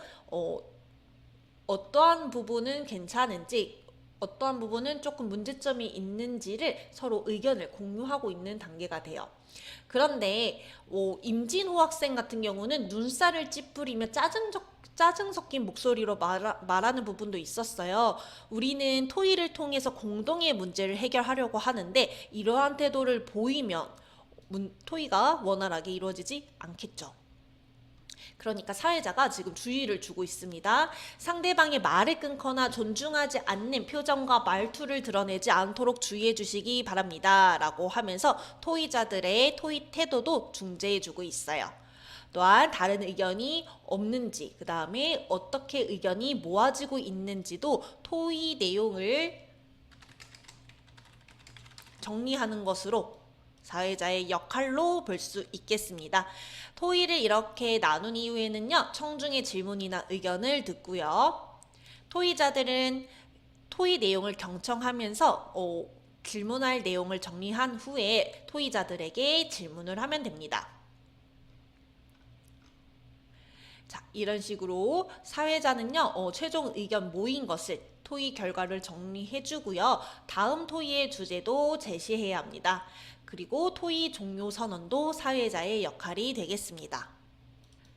Speaker 1: 어떠한 부분은 괜찮은지 어떠한 부분은 조금 문제점이 있는지를 서로 의견을 공유하고 있는 단계가 돼요. 그런데 임진호 학생 같은 경우는 눈살을 찌푸리며 짜증 섞인 목소리로 말하는 부분도 있었어요. 우리는 토의를 통해서 공동의 문제를 해결하려고 하는데 이러한 태도를 보이면 토의가 원활하게 이루어지지 않겠죠. 그러니까 사회자가 지금 주의를 주고 있습니다. 상대방의 말을 끊거나 존중하지 않는 표정과 말투를 드러내지 않도록 주의해 주시기 바랍니다. 라고 하면서 토의자들의 토의 태도도 중재해 주고 있어요. 또한 다른 의견이 없는지, 그 다음에 어떻게 의견이 모아지고 있는지도 토의 내용을 정리하는 것으로 사회자의 역할로 볼 수 있겠습니다. 토의를 이렇게 나눈 이후에는요, 청중의 질문이나 의견을 듣고요. 토의자들은 토의 내용을 경청하면서 질문할 내용을 정리한 후에 토의자들에게 질문을 하면 됩니다. 자, 이런 식으로 사회자는요, 최종 의견 모인 것을 토의 결과를 정리해 주고요. 다음 토의의 주제도 제시해야 합니다. 그리고 토의 종료 선언도 사회자의 역할이 되겠습니다.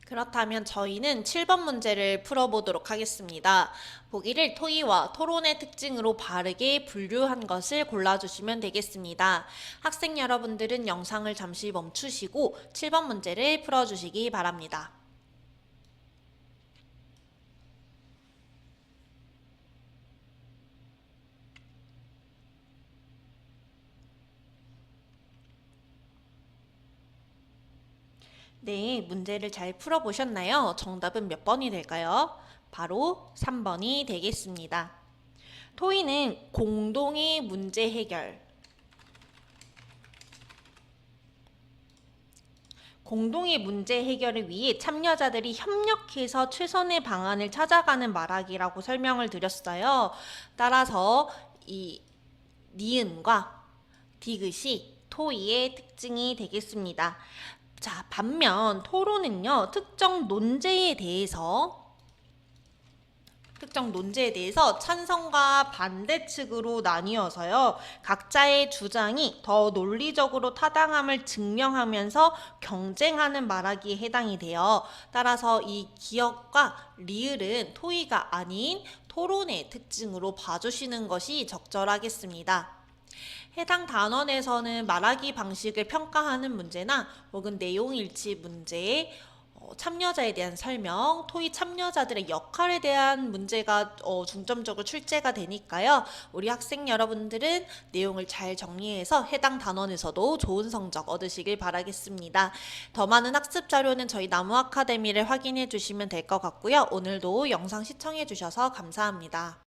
Speaker 1: 그렇다면 저희는 7번 문제를 풀어보도록 하겠습니다. 보기를 토의와 토론의 특징으로 바르게 분류한 것을 골라주시면 되겠습니다. 학생 여러분들은 영상을 잠시 멈추시고 7번 문제를 풀어주시기 바랍니다. 네, 문제를 잘 풀어보셨나요? 정답은 몇 번이 될까요? 바로 3번이 되겠습니다. 토의는 공동의 문제 해결. 공동의 문제 해결을 위해 참여자들이 협력해서 최선의 방안을 찾아가는 말하기라고 설명을 드렸어요. 따라서 이 니은과 디귿이 토의의 특징이 되겠습니다. 자, 반면 토론은요, 특정 논제에 대해서 찬성과 반대 측으로 나뉘어서요, 각자의 주장이 더 논리적으로 타당함을 증명하면서 경쟁하는 말하기에 해당이 돼요. 따라서 이 기역과 리을은 토의가 아닌 토론의 특징으로 봐주시는 것이 적절하겠습니다. 해당 단원에서는 말하기 방식을 평가하는 문제나 혹은 내용 일치 문제에 참여자에 대한 설명, 토의 참여자들의 역할에 대한 문제가 중점적으로 출제가 되니까요. 우리 학생 여러분들은 내용을 잘 정리해서 해당 단원에서도 좋은 성적 얻으시길 바라겠습니다. 더 많은 학습 자료는 저희 나무 아카데미를 확인해 주시면 될 것 같고요. 오늘도 영상 시청해 주셔서 감사합니다.